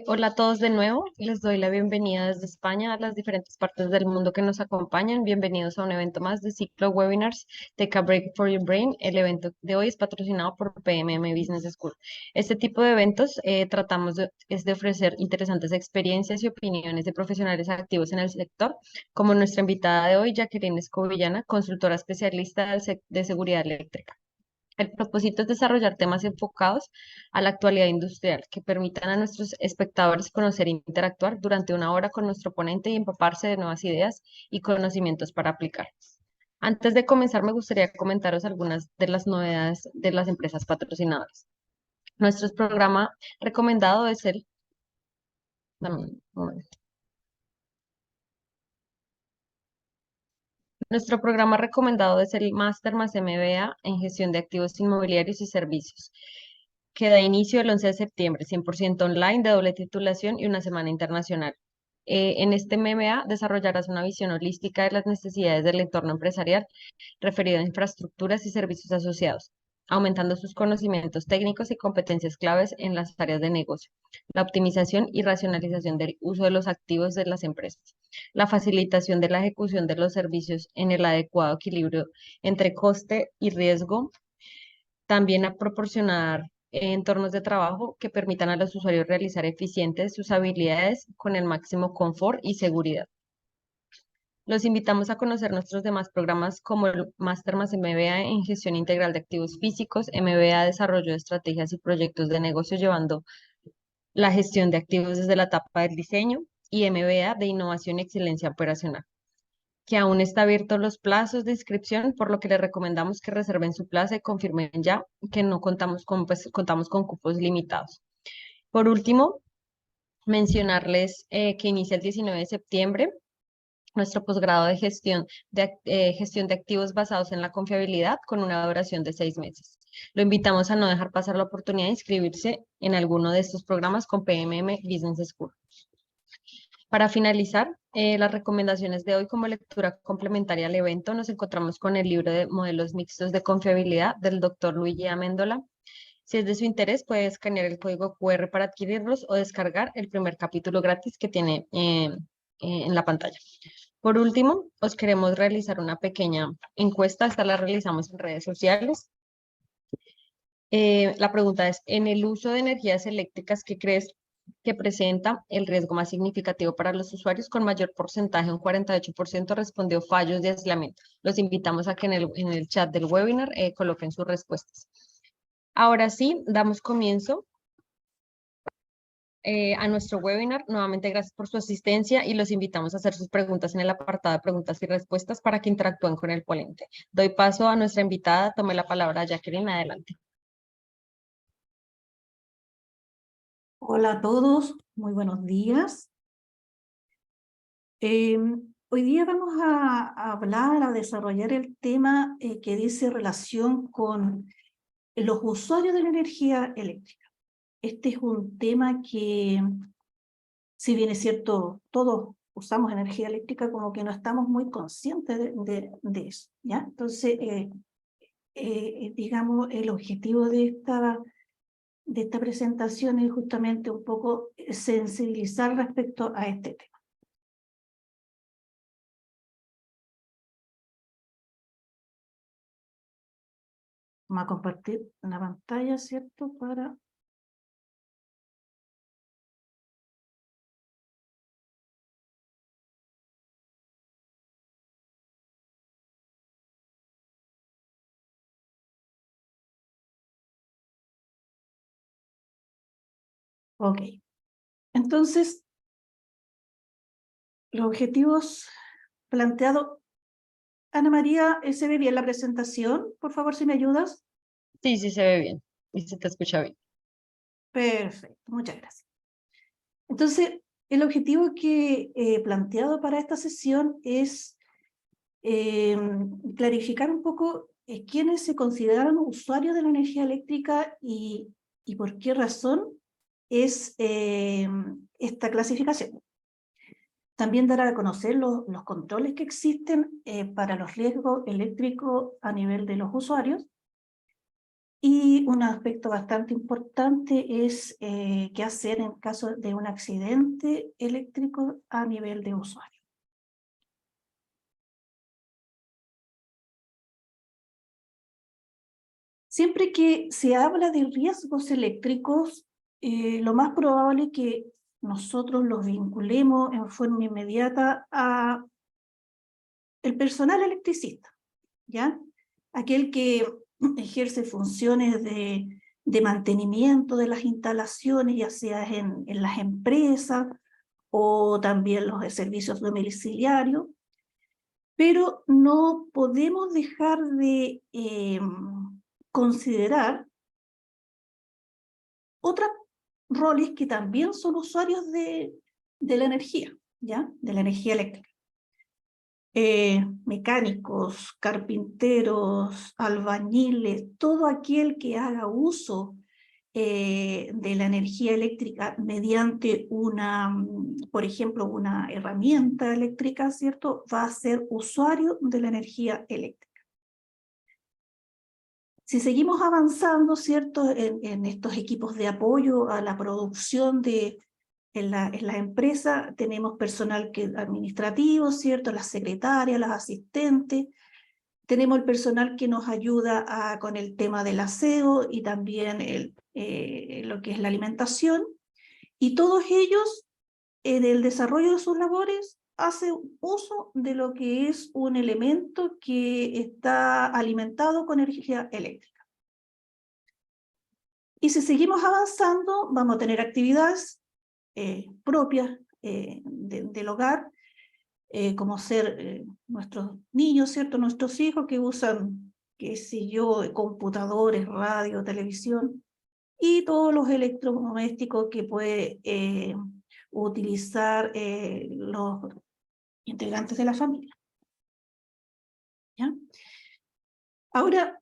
Hola a todos de nuevo, les doy la bienvenida desde España a las diferentes partes del mundo que nos acompañan. Bienvenidos a un evento más de ciclo webinars Take a Break for Your Brain. El evento de hoy es patrocinado por PMM Business School. Este tipo de eventos es de ofrecer interesantes experiencias y opiniones de profesionales activos en el sector, como nuestra invitada de hoy, Jacqueline Escobillana, consultora especialista de seguridad eléctrica. El propósito es desarrollar temas enfocados a la actualidad industrial que permitan a nuestros espectadores conocer e interactuar durante una hora con nuestro ponente y empaparse de nuevas ideas y conocimientos para aplicar. Antes de comenzar, me gustaría comentaros algunas de las novedades de las empresas patrocinadoras. Nuestro programa recomendado es el... dame un momento. Nuestro programa recomendado es el Máster más MBA en Gestión de Activos Inmobiliarios y Servicios, que da inicio el 11 de septiembre, 100% online, de doble titulación y una semana internacional. En este MBA desarrollarás una visión holística de las necesidades del entorno empresarial referido a infraestructuras y servicios asociados, aumentando sus conocimientos técnicos y competencias claves en las áreas de negocio, la optimización y racionalización del uso de los activos de las empresas, la facilitación de la ejecución de los servicios en el adecuado equilibrio entre coste y riesgo, también a proporcionar entornos de trabajo que permitan a los usuarios realizar eficientes sus habilidades con el máximo confort y seguridad. Los invitamos a conocer nuestros demás programas como el Máster más MBA en Gestión Integral de Activos Físicos, MBA Desarrollo de Estrategias y Proyectos de Negocio llevando la gestión de activos desde la etapa del diseño y MBA de Innovación y Excelencia Operacional, que aún está abiertos los plazos de inscripción, por lo que les recomendamos que reserven su plaza y confirmen ya que no contamos con cupos limitados. Por último, mencionarles que inicia el 19 de septiembre nuestro posgrado de gestión de activos basados en la confiabilidad con una duración de 6 meses. Lo invitamos a no dejar pasar la oportunidad de inscribirse en alguno de estos programas con PMM Business School. Para finalizar, las recomendaciones de hoy como lectura complementaria al evento, nos encontramos con el libro de Modelos Mixtos de Confiabilidad del doctor Luigi Amendola. Si es de su interés, puede escanear el código QR para adquirirlos o descargar el primer capítulo gratis que tiene en la pantalla. Por último, os queremos realizar una pequeña encuesta. Esta la realizamos en redes sociales. La pregunta es, en el uso de energías eléctricas, ¿qué crees que presenta el riesgo más significativo para los usuarios? Con mayor porcentaje, un 48% respondió fallos de aislamiento. Los invitamos a que en el chat del webinar coloquen sus respuestas. Ahora sí, damos comienzo a nuestro webinar. Nuevamente, gracias por su asistencia y los invitamos a hacer sus preguntas en el apartado de preguntas y respuestas para que interactúen con el ponente. Doy paso a nuestra invitada. Tome la palabra, Jacqueline. Adelante. Hola a todos, muy buenos días. Hoy día vamos a hablar, a desarrollar el tema que dice relación con los usuarios de la energía eléctrica. Este es un tema que, si bien es cierto, todos usamos energía eléctrica, como que no estamos muy conscientes de eso, ¿ya? Entonces, digamos, el objetivo de esta presentación es justamente un poco sensibilizar respecto a este tema. Vamos a compartir la pantalla, ¿cierto? Para... Ok. Entonces, los objetivos planteados. Ana María, ¿se ve bien la presentación? Por favor, si me ayudas. Sí, sí se ve bien y se te escucha bien. Perfecto, muchas gracias. Entonces, el objetivo que he planteado para esta sesión es clarificar un poco quiénes se consideran usuarios de la energía eléctrica y por qué razón es esta clasificación. También dar a conocer los controles que existen para los riesgos eléctricos a nivel de los usuarios Y un aspecto bastante importante es qué hacer en caso de un accidente eléctrico a nivel de usuario. Siempre que se habla de riesgos eléctricos, lo más probable es que nosotros los vinculemos en forma inmediata a el personal electricista, ¿ya? Aquel que ejerce funciones de mantenimiento de las instalaciones, ya sea en las empresas o también los servicios domiciliarios, pero no podemos dejar de considerar otros roles que también son usuarios de la energía, ¿ya? De la energía eléctrica. Mecánicos, carpinteros, albañiles, todo aquel que haga uso de la energía eléctrica mediante por ejemplo, una herramienta eléctrica, ¿cierto? Va a ser usuario de la energía eléctrica. Si seguimos avanzando, ¿cierto? En estos equipos de apoyo a la producción en la empresa, tenemos personal administrativo, ¿cierto? Las secretarias, las asistentes. Tenemos el personal que nos ayuda con el tema del aseo y también lo que es la alimentación. Y todos ellos, en el desarrollo de sus labores, hacen uso de lo que es un elemento que está alimentado con energía eléctrica. Y si seguimos avanzando, vamos a tener actividades propias del hogar, como ser nuestros niños, ¿cierto? Nuestros hijos que usan, qué sé yo, computadores, radio, televisión, y todos los electrodomésticos que puede utilizar los integrantes de la familia. ¿Ya? Ahora,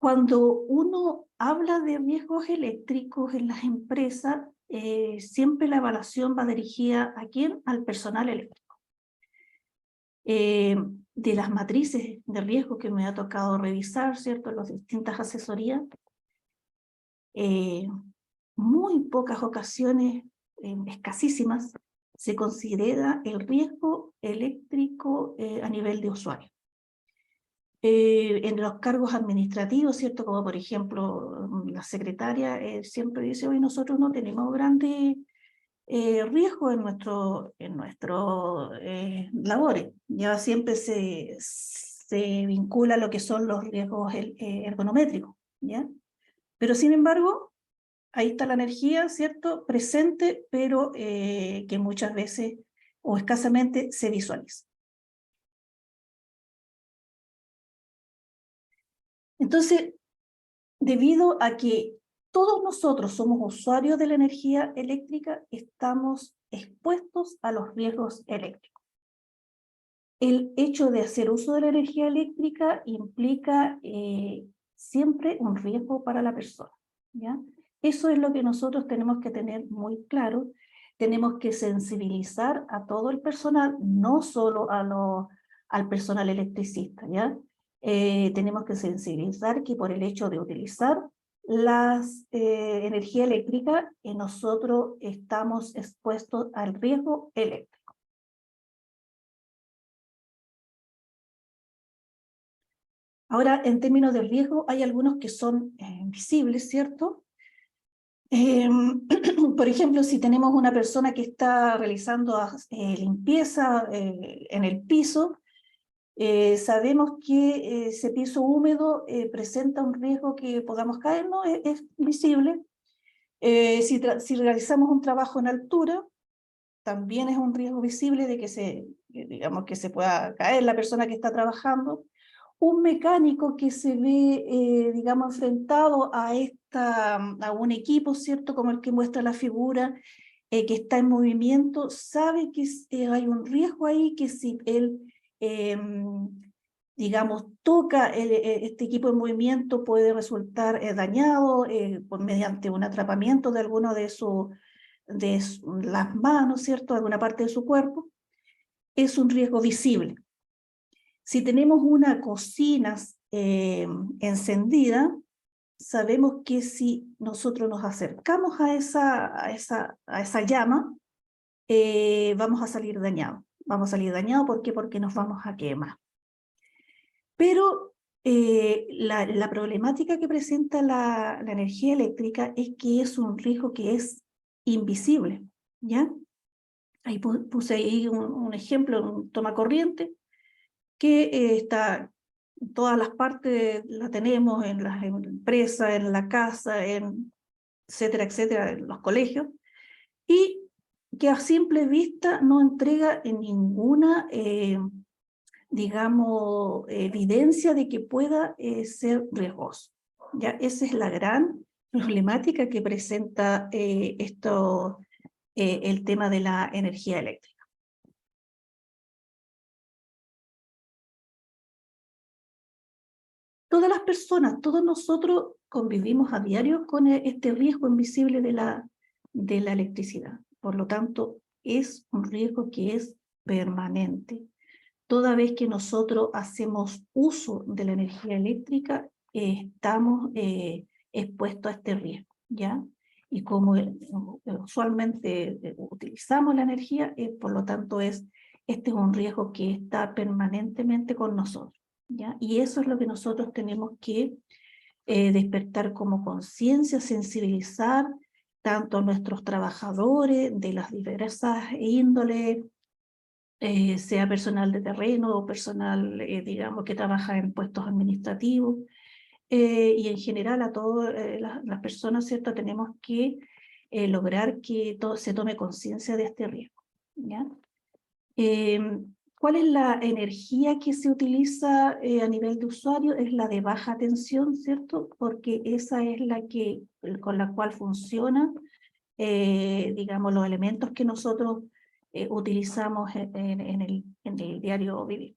cuando uno habla de riesgos eléctricos en las empresas, siempre la evaluación va dirigida ¿a quién? Al personal eléctrico. De las matrices de riesgo que me ha tocado revisar, ¿cierto? En las distintas asesorías, muy pocas ocasiones, escasísimas, se considera el riesgo eléctrico a nivel de usuario. En los cargos administrativos, ¿cierto? Como por ejemplo la secretaria siempre dice, hoy nosotros no tenemos grandes riesgos en nuestro labores. Ya siempre se vincula a lo que son los riesgos ergonométricos, ¿ya? Pero sin embargo, ahí está la energía, ¿cierto? Presente, pero que muchas veces o escasamente se visualiza. Entonces, debido a que todos nosotros somos usuarios de la energía eléctrica, estamos expuestos a los riesgos eléctricos. El hecho de hacer uso de la energía eléctrica implica siempre un riesgo para la persona, ¿ya? Eso es lo que nosotros tenemos que tener muy claro. Tenemos que sensibilizar a todo el personal, no solo al personal electricista, ¿ya? Tenemos que sensibilizar que por el hecho de utilizar las energía eléctrica, nosotros estamos expuestos al riesgo eléctrico. Ahora, en términos de riesgo, hay algunos que son visibles, ¿cierto? Por ejemplo, si tenemos una persona que está realizando limpieza en el piso, sabemos que ese piso húmedo presenta un riesgo que podamos caer, ¿no? Es visible. Si realizamos un trabajo en altura, también es un riesgo visible de digamos, que se pueda caer la persona que está trabajando. Un mecánico que se ve, digamos, enfrentado a un equipo, ¿cierto? Como el que muestra la figura, que está en movimiento, sabe que hay un riesgo ahí, que si él, digamos, toca este equipo en movimiento puede resultar dañado mediante un atrapamiento de alguno de las manos, ¿cierto? Alguna parte de su cuerpo. Es un riesgo visible. Si tenemos una cocina encendida, sabemos que si nosotros nos acercamos a esa llama, vamos a salir dañados. Vamos a salir dañados, ¿por qué? Porque nos vamos a quemar. Pero la problemática que presenta la energía eléctrica es que es un riesgo que es invisible, ¿ya? Ahí puse ahí un ejemplo, un tomacorriente, que está en todas las partes, la tenemos en las empresas, en la casa, etcétera, etcétera, en los colegios, y que a simple vista no entrega en ninguna, digamos, evidencia de que pueda ser riesgoso. ¿Ya? Esa es la gran problemática que presenta el tema de la energía eléctrica. Todas las personas, todos nosotros convivimos a diario con este riesgo invisible de la electricidad. Por lo tanto, es un riesgo que es permanente. Toda vez que nosotros hacemos uso de la energía eléctrica, estamos expuestos a este riesgo, ¿ya? Y como usualmente utilizamos la energía, por lo tanto, este es un riesgo que está permanentemente con nosotros, ¿ya? Y eso es lo que nosotros tenemos que despertar como conciencia, sensibilizar tanto a nuestros trabajadores de las diversas índoles, sea personal de terreno o personal, digamos, que trabaja en puestos administrativos, y en general a todas las personas, ¿cierto? Tenemos que lograr que se tome conciencia de este riesgo, ¿ya? ¿Cuál es la energía que se utiliza a nivel de usuario? Es la de baja tensión, ¿cierto? Porque esa es con la cual funcionan, digamos, los elementos que nosotros utilizamos en el diario vivir.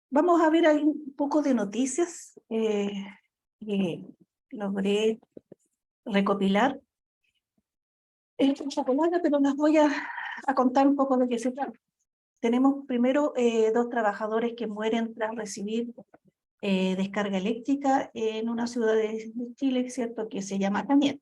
Vamos a ver ahí un poco de noticias que logré recopilar. Es un poco larga, pero las voy a contar un poco de qué se trata. Tenemos primero 2 trabajadores que mueren tras recibir descarga eléctrica en una ciudad de Chile, ¿cierto? Que se llama Cañete.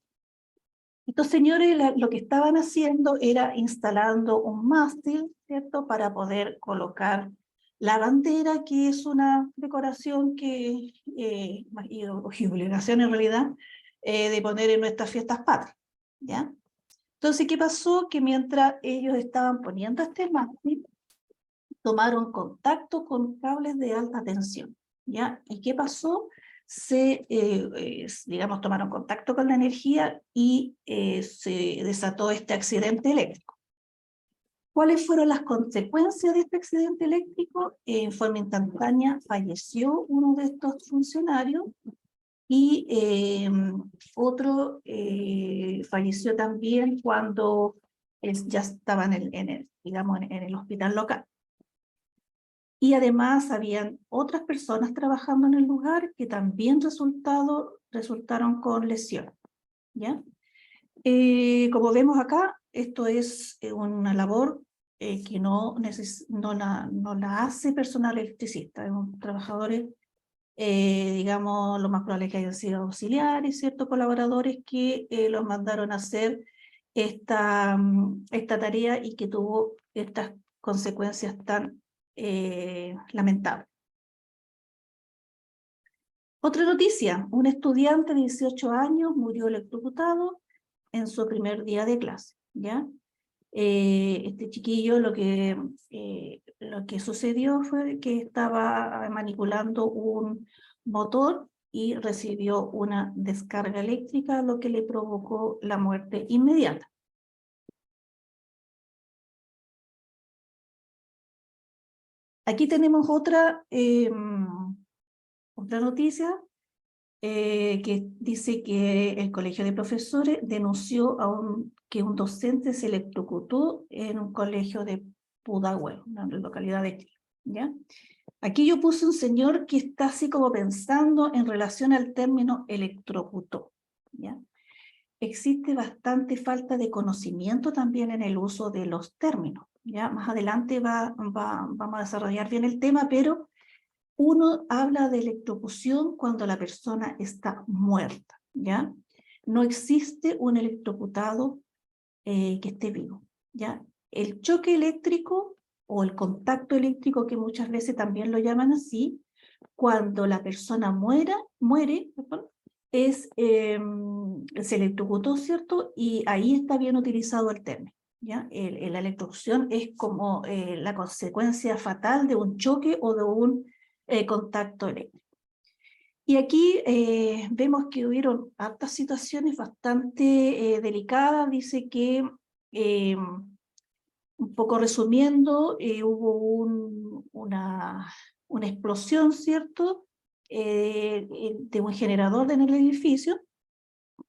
Estos señores lo que estaban haciendo era instalando un mástil, ¿cierto? Para poder colocar la bandera, que es una decoración y obligación en realidad, de poner en nuestras fiestas patrias, ¿ya? Entonces, ¿qué pasó? Que mientras ellos estaban poniendo este mástil, tomaron contacto con cables de alta tensión, ¿ya? ¿Y qué pasó? Digamos, tomaron contacto con la energía y se desató este accidente eléctrico. ¿Cuáles fueron las consecuencias de este accidente eléctrico? En forma instantánea falleció uno de estos funcionarios y otro falleció también cuando ya estaba digamos, en el hospital local. Y además habían otras personas trabajando en el lugar que también resultaron con lesiones, ¿ya? Como vemos acá, esto es una labor que no la hace personal electricista, es un trabajadores, digamos, lo más probable es que hayan sido auxiliares, ¿cierto? Colaboradores que los mandaron a hacer esta tarea y que tuvo estas consecuencias tan lamentable. Otra noticia, un estudiante de 18 años murió electrocutado en su primer día de clase, ¿ya? Este chiquillo lo que sucedió fue que estaba manipulando un motor y recibió una descarga eléctrica, lo que le provocó la muerte inmediata. Aquí tenemos otra noticia que dice que el Colegio de Profesores denunció que un docente se electrocutó en un colegio de Pudahuel, una localidad de Chile, ¿ya? Aquí yo puse un señor que está así como pensando en relación al término electrocutó, ¿ya? Existe bastante falta de conocimiento también en el uso de los términos, Ya más adelante vamos a desarrollar bien el tema, pero uno habla de electrocución cuando la persona está muerta, ¿ya? No existe un electrocutado que esté vivo, ¿ya? El choque eléctrico o el contacto eléctrico, que muchas veces también lo llaman así, cuando la persona muere, perdón, se electrocutó, ¿cierto? Y ahí está bien utilizado el término, ¿ya? La electrocución es como la consecuencia fatal de un choque o de un contacto eléctrico. Y aquí vemos que hubieron hartas situaciones bastante delicadas. Dice que, un poco resumiendo, hubo una explosión, ¿cierto? De un generador en el edificio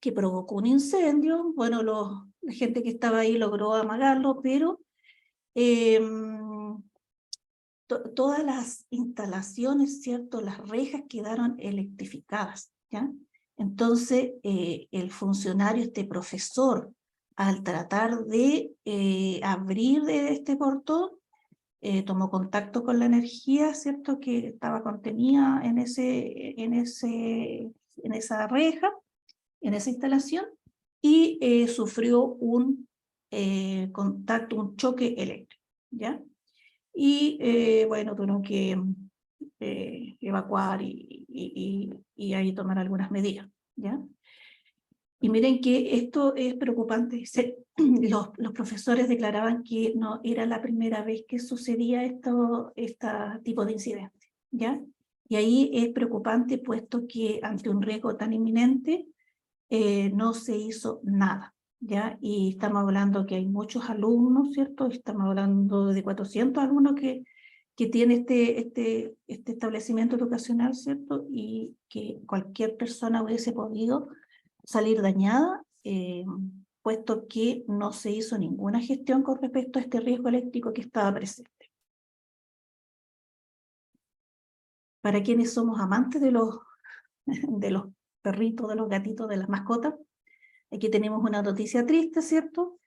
que provocó un incendio. Bueno, la gente que estaba ahí logró amagarlo, pero todas las instalaciones, ¿cierto? Las rejas quedaron electrificadas, ¿ya? Entonces, el funcionario, este profesor, al tratar de abrir este portón, tomó contacto con la energía, ¿cierto? Que estaba contenida en esa reja, en esa instalación, y sufrió un contacto, un choque eléctrico, ¿ya? Y bueno, tuvieron que evacuar y ahí tomar algunas medidas, ¿ya? Y miren que esto es preocupante. Los profesores declaraban que no era la primera vez que sucedía este tipo de incidentes, ¿ya? Y ahí es preocupante puesto que ante un riesgo tan inminente no se hizo nada, ¿ya? Y estamos hablando que hay muchos alumnos, ¿cierto? Estamos hablando de 400 alumnos que tiene este establecimiento educacional, ¿cierto? Y que cualquier persona hubiese podido salir dañada, puesto que no se hizo ninguna gestión con respecto a este riesgo eléctrico que estaba presente. Para quienes somos amantes de los perritos, de los gatitos, de las mascotas, aquí tenemos una noticia triste, ¿cierto?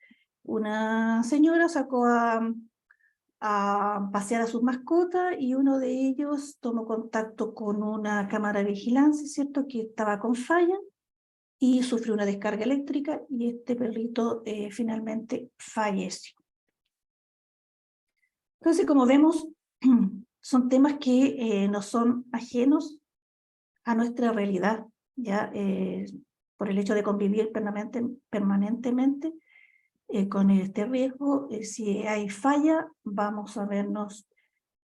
Una señora sacó a pasear a sus mascotas y uno de ellos tomó contacto con una cámara de vigilancia, ¿cierto? Que estaba con falla y sufrió una descarga eléctrica y este perrito finalmente falleció. Entonces, como vemos, son temas que no son ajenos a nuestra realidad, ya por el hecho de convivir permanentemente con este riesgo. Si hay falla, vamos a vernos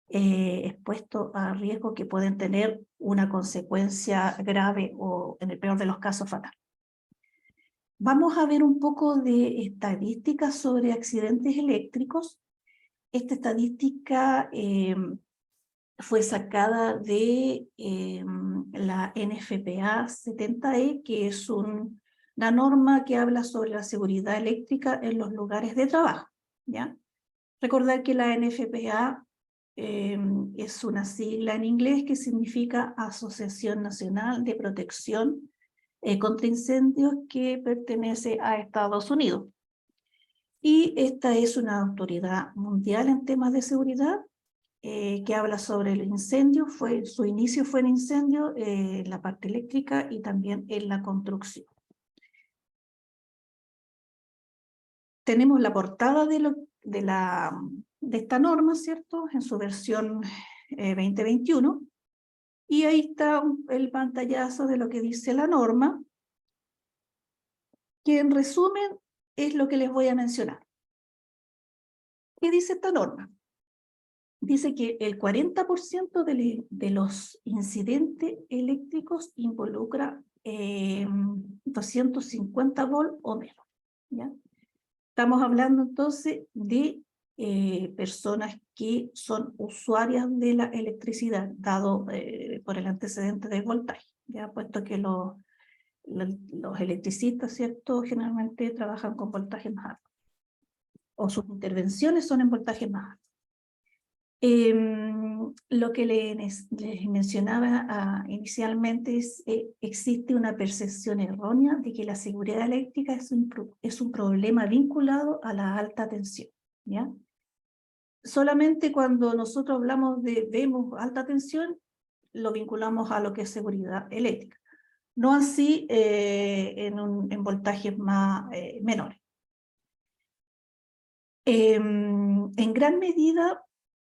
expuestos a riesgos que pueden tener una consecuencia grave o, en el peor de los casos, fatal. Vamos a ver un poco de estadísticas sobre accidentes eléctricos. Esta estadística fue sacada de la NFPA 70E, que es una norma que habla sobre la seguridad eléctrica en los lugares de trabajo, ¿ya? Recordar que la NFPA es una sigla en inglés que significa Asociación Nacional de Protección contra Incendios, que pertenece a Estados Unidos. Y esta es una autoridad mundial en temas de seguridad que habla sobre el incendio. Su inicio fue en incendio en la parte eléctrica y también en la construcción. Tenemos la portada de esta norma, ¿cierto? En su versión 2021. Y ahí está el pantallazo de lo que dice la norma, que en resumen es lo que les voy a mencionar. ¿Qué dice esta norma? Dice que el 40% de los incidentes eléctricos involucra 250 volts o menos, ¿ya? Estamos hablando entonces de personas que son usuarias de la electricidad, dado por el antecedente de voltaje, ya puesto que los electricistas, ¿cierto?, generalmente trabajan con voltajes más altos, o sus intervenciones son en voltajes más altos. Lo que les mencionaba inicialmente es existe una percepción errónea de que la seguridad eléctrica es un problema vinculado a la alta tensión, ¿ya? solamente cuando nosotros hablamos vemos alta tensión, lo vinculamos a lo que es seguridad eléctrica. No así en voltajes menores. En gran medida,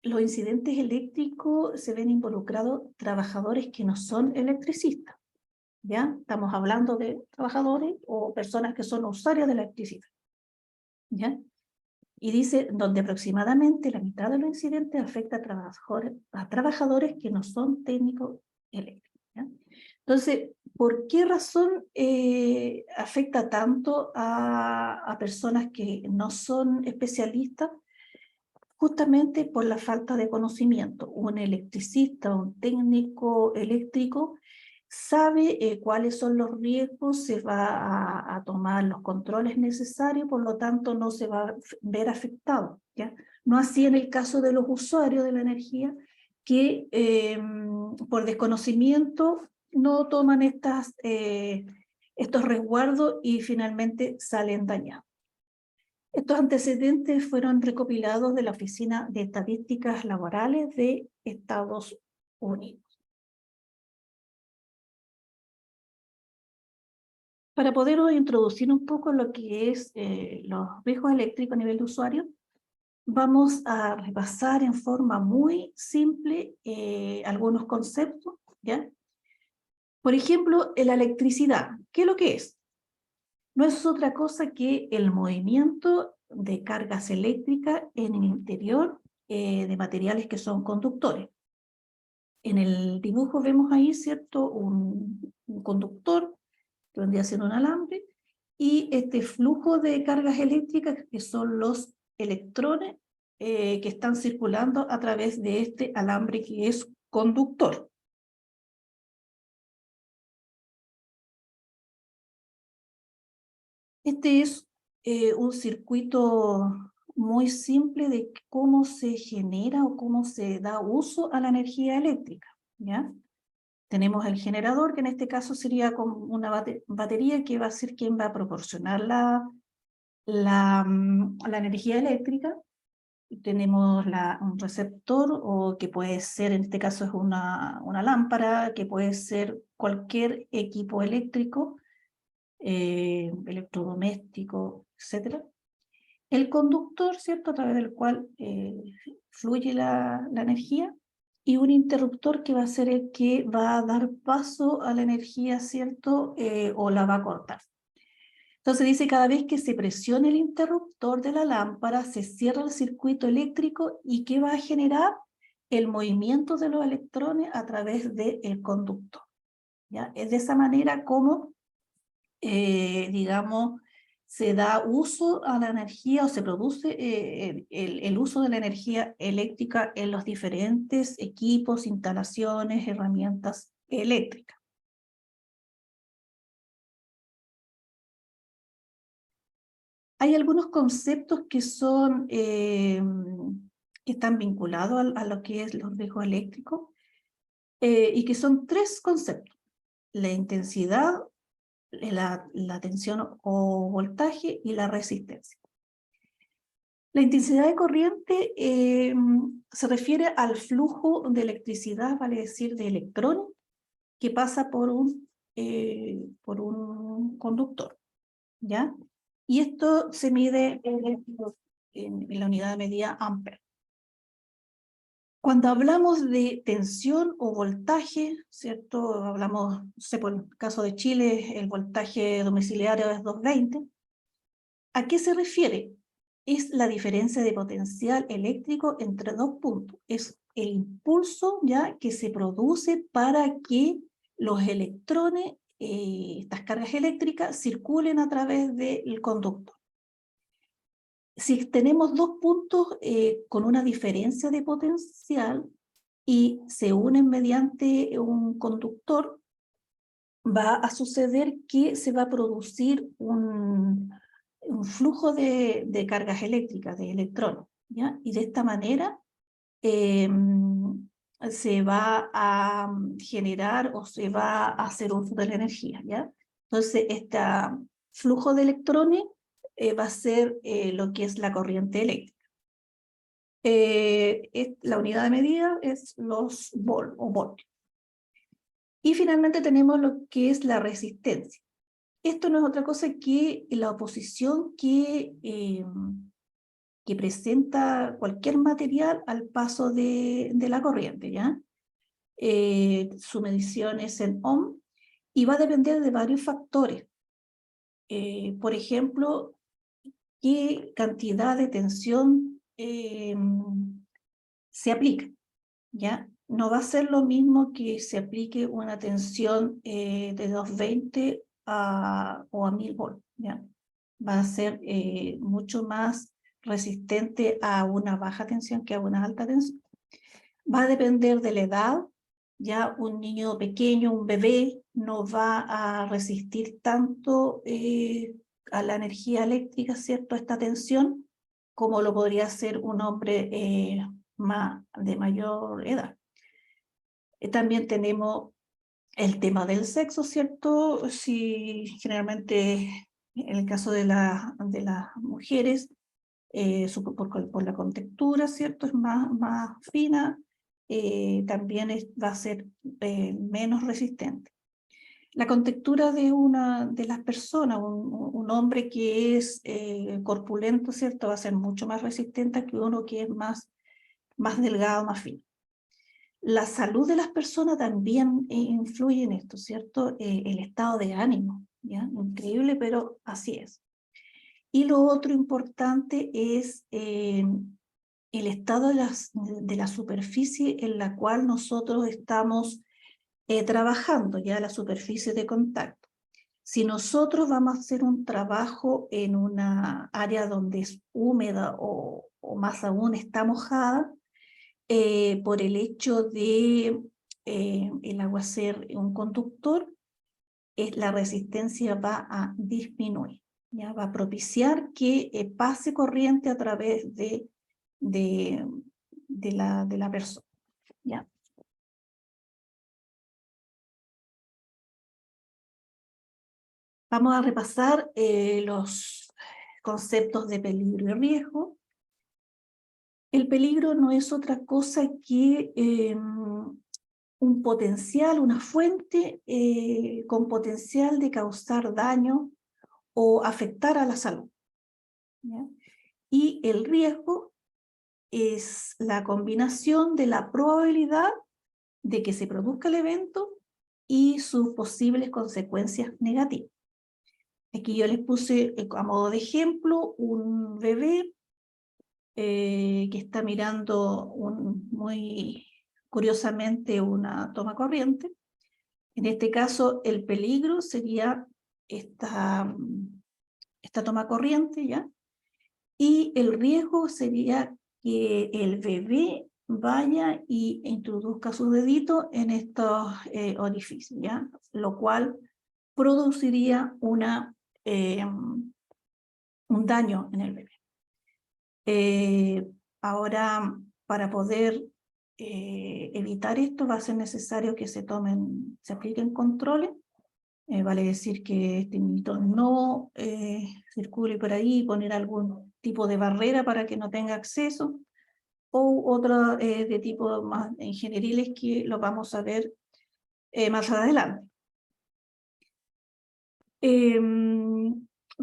los incidentes eléctricos se ven involucrados trabajadores que no son electricistas. ¿Ya? Estamos hablando de trabajadores o personas que son usuarios de la electricidad. ¿Ya? Y dice, donde aproximadamente la mitad de los incidentes afecta a trabajadores que no son técnicos eléctricos. ¿Ya? Entonces, ¿por qué razón afecta tanto a personas que no son especialistas? Justamente por la falta de conocimiento. Un electricista, un técnico eléctrico, sabe cuáles son los riesgos, se va a tomar los controles necesarios, por lo tanto no se va a ver afectado, ¿ya? No así en el caso de los usuarios de la energía, que por desconocimiento no toman estos resguardos y finalmente salen dañados. Estos antecedentes fueron recopilados de la Oficina de Estadísticas Laborales de Estados Unidos. Para poder introducir un poco lo que es los riesgos eléctricos a nivel de usuario, vamos a repasar en forma muy simple algunos conceptos, ¿ya? Por ejemplo, la electricidad. ¿Qué es lo que es? No es otra cosa que el movimiento de cargas eléctricas en el interior de materiales que son conductores. En el dibujo vemos ahí, ¿cierto?, un conductor que vendría siendo un alambre, y este flujo de cargas eléctricas que son los electrones que están circulando a través de este alambre que es conductor. Este es un circuito muy simple de cómo se genera o cómo se da uso a la energía eléctrica, ¿ya? Tenemos el generador, que en este caso sería como una batería que va a ser quien va a proporcionar la energía eléctrica. Tenemos un receptor, o que puede ser, en este caso es una lámpara, que puede ser cualquier equipo eléctrico, electrodoméstico, etc. El conductor, ¿cierto?, a través del cual fluye la energía, y un interruptor que va a ser el que va a dar paso a la energía, ¿cierto?, o la va a cortar. Entonces dice, cada vez que se presiona el interruptor de la lámpara, se cierra el circuito eléctrico, y que va a generar el movimiento de los electrones a través del conductor, ¿ya? Es de esa manera como digamos, se da uso a la energía, o se produce el uso de la energía eléctrica en los diferentes equipos, instalaciones, herramientas eléctricas. Hay algunos conceptos que son, que están vinculados a lo que es los riesgos eléctricos, y que son tres conceptos: la intensidad, la tensión o voltaje, y la resistencia. La intensidad de corriente se refiere al flujo de electricidad, vale decir, de electrones, que pasa por un conductor, ¿ya? Y esto se mide en la unidad de medida amperes. Cuando hablamos de tensión o voltaje, ¿cierto? Hablamos, no sé, por el caso de Chile, el voltaje domiciliario es 220. ¿A qué se refiere? Es la diferencia de potencial eléctrico entre dos puntos. Es el impulso ya que se produce para que los electrones, estas cargas eléctricas, circulen a través del conductor. Si tenemos dos puntos con una diferencia de potencial y se unen mediante un conductor, va a suceder que se va a producir un flujo de cargas eléctricas, de electrones, ¿ya? Y de esta manera se va a generar, o se va a hacer uso de la energía, ¿ya? Entonces, este flujo de electrones va a ser lo que es la corriente eléctrica. La unidad de medida es los volt o voltios. Y finalmente tenemos lo que es la resistencia. Esto no es otra cosa que la oposición que presenta cualquier material al paso de la corriente, ¿ya? Su medición es en ohm y va a depender de varios factores. Por ejemplo, qué cantidad de tensión se aplica, ¿ya? No va a ser lo mismo que se aplique una tensión de 220 o a 1000 volts, ¿ya? Va a ser mucho más resistente a una baja tensión que a una alta tensión. Va a depender de la edad, ya un niño pequeño, un bebé, no va a resistir tanto a la energía eléctrica, ¿cierto? A esta tensión, como lo podría hacer un hombre de mayor edad. También tenemos el tema del sexo, ¿cierto? Si generalmente en el caso de las mujeres, por la contextura, ¿cierto? Es más fina, también va a ser menos resistente. La contextura de las personas, un hombre que es corpulento, ¿cierto? Va a ser mucho más resistente que uno que es más delgado, más fino. La salud de las personas también influye en esto, ¿cierto? El estado de ánimo, ¿ya? Increíble, pero así es. Y lo otro importante es el estado de la superficie en la cual nosotros estamos trabajando, ya la superficie de contacto. Si nosotros vamos a hacer un trabajo en una área donde es húmeda o más aún está mojada, por el hecho de el agua ser un conductor, la resistencia va a disminuir, ¿ya? Va a propiciar que pase corriente a través de, de la persona, ¿ya? Vamos a repasar los conceptos de peligro y riesgo. El peligro no es otra cosa que un potencial, una fuente con potencial de causar daño o afectar a la salud, ¿ya? Y el riesgo es la combinación de la probabilidad de que se produzca el evento y sus posibles consecuencias negativas. Aquí yo les puse a modo de ejemplo un bebé que está mirando muy curiosamente una toma corriente. En este caso, el peligro sería esta toma corriente, ¿ya? Y el riesgo sería que el bebé vaya e introduzca su dedito en estos orificios, ¿ya? Lo cual produciría un daño en el bebé. Ahora, para poder evitar esto, va a ser necesario que se apliquen controles. Vale decir que este niñito no circule por ahí, poner algún tipo de barrera para que no tenga acceso, o otro de tipo más ingenieriles que lo vamos a ver más adelante.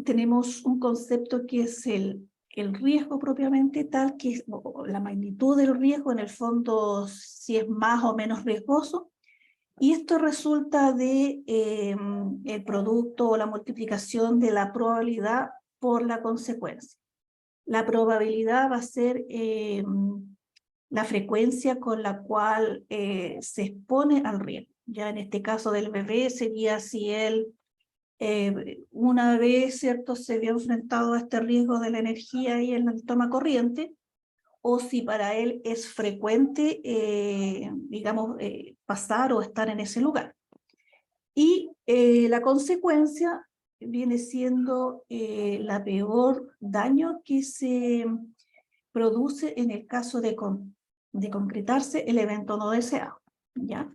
Tenemos un concepto que es el riesgo propiamente tal, que es la magnitud del riesgo, en el fondo si es más o menos riesgoso, y esto resulta de el producto o la multiplicación de la probabilidad por la consecuencia. La probabilidad va a ser la frecuencia con la cual se expone al riesgo. Ya en este caso del bebé sería si él una vez, ¿cierto?, se vio enfrentado a este riesgo de la energía y en la toma corriente, o si para él es frecuente, digamos, pasar o estar en ese lugar. Y la consecuencia viene siendo la peor daño que se produce en el caso de concretarse el evento no deseado, ¿ya?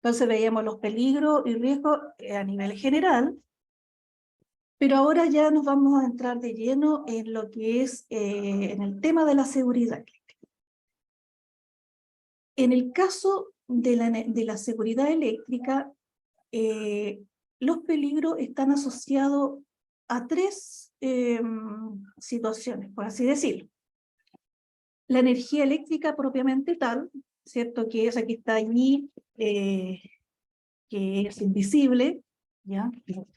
Entonces veíamos los peligros y riesgos a nivel general, Pero ahora ya nos vamos a entrar de lleno en lo que es en el tema de la seguridad. En el caso de la seguridad eléctrica, los peligros están asociados a tres situaciones, por así decirlo. La energía eléctrica propiamente tal, ¿cierto? Que esa que está allí, que es invisible, ¿ya?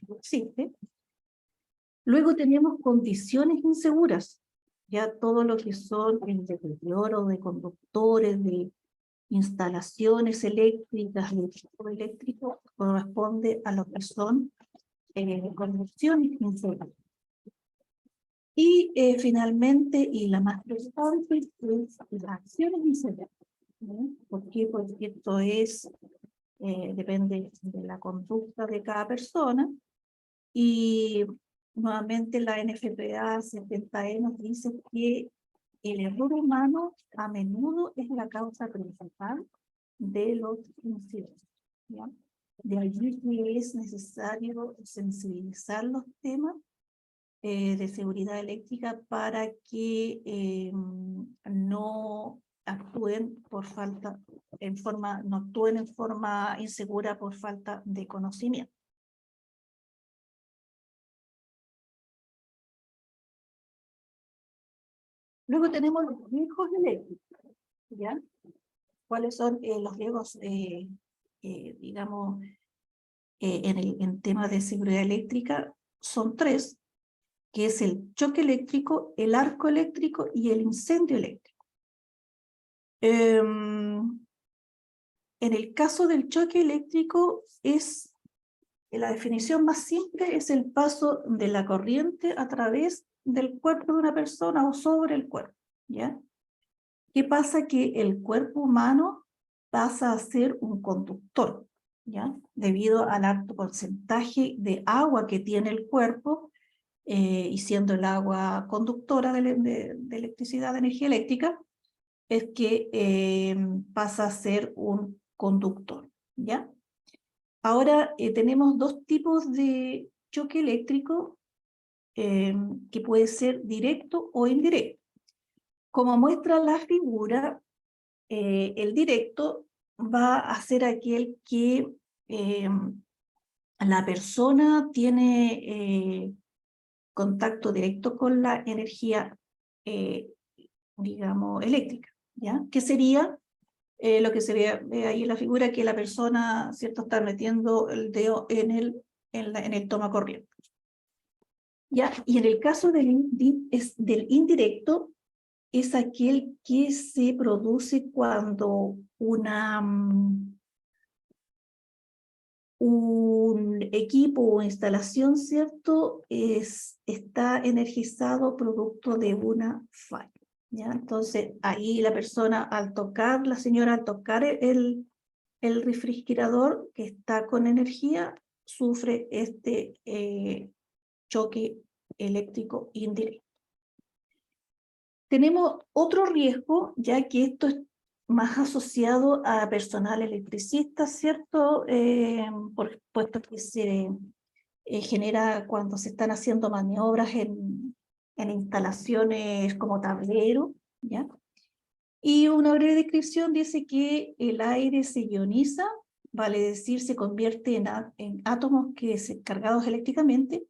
No existe. Luego tenemos condiciones inseguras, ya todo lo que son el deterioro de conductores, de instalaciones eléctricas, de equipo eléctrico, corresponde a lo que son condiciones inseguras. Y finalmente, y la más preocupante, es las acciones inseguras. ¿Por qué? Porque esto es, depende de la conducta de cada persona, y nuevamente la NFPA 70E nos dice que el error humano a menudo es la causa principal de los incidentes, ¿ya? De allí que es necesario sensibilizar los temas de seguridad eléctrica para que no actúen por falta, no actúen en forma insegura por falta de conocimiento. Luego tenemos los riesgos eléctricos, ¿ya? ¿Cuáles son los riesgos, digamos, en temas de seguridad eléctrica? Son tres, que es el choque eléctrico, el arco eléctrico y el incendio eléctrico. En el caso del choque eléctrico, la definición más simple es el paso de la corriente a través del cuerpo de una persona o sobre el cuerpo, ¿ya? ¿Qué pasa? Que el cuerpo humano pasa a ser un conductor, ¿ya? Debido al alto porcentaje de agua que tiene el cuerpo, y siendo el agua conductora de electricidad, de energía eléctrica, es que pasa a ser un conductor, ¿ya? Ahora tenemos dos tipos de choque eléctrico que puede ser directo o indirecto. Como muestra la figura, el directo va a ser aquel que la persona tiene contacto directo con la energía, digamos, eléctrica, ¿ya? Que sería lo que se ve ahí en la figura, que la persona, ¿cierto?, está metiendo el dedo en el tomacorriente. ¿Ya? Y en el caso del indirecto, es aquel que se produce cuando un equipo o instalación, ¿cierto?, está energizado producto de una falla, ¿ya? Entonces, ahí la persona la señora al tocar el refrigerador que está con energía, sufre este choque eléctrico indirecto. Tenemos otro riesgo, ya que esto es más asociado a personal electricista, ¿cierto? Puesto que se genera cuando se están haciendo maniobras en instalaciones como tablero, ¿ya? Y una breve descripción dice que el aire se ioniza, vale decir, se convierte en átomos cargados eléctricamente,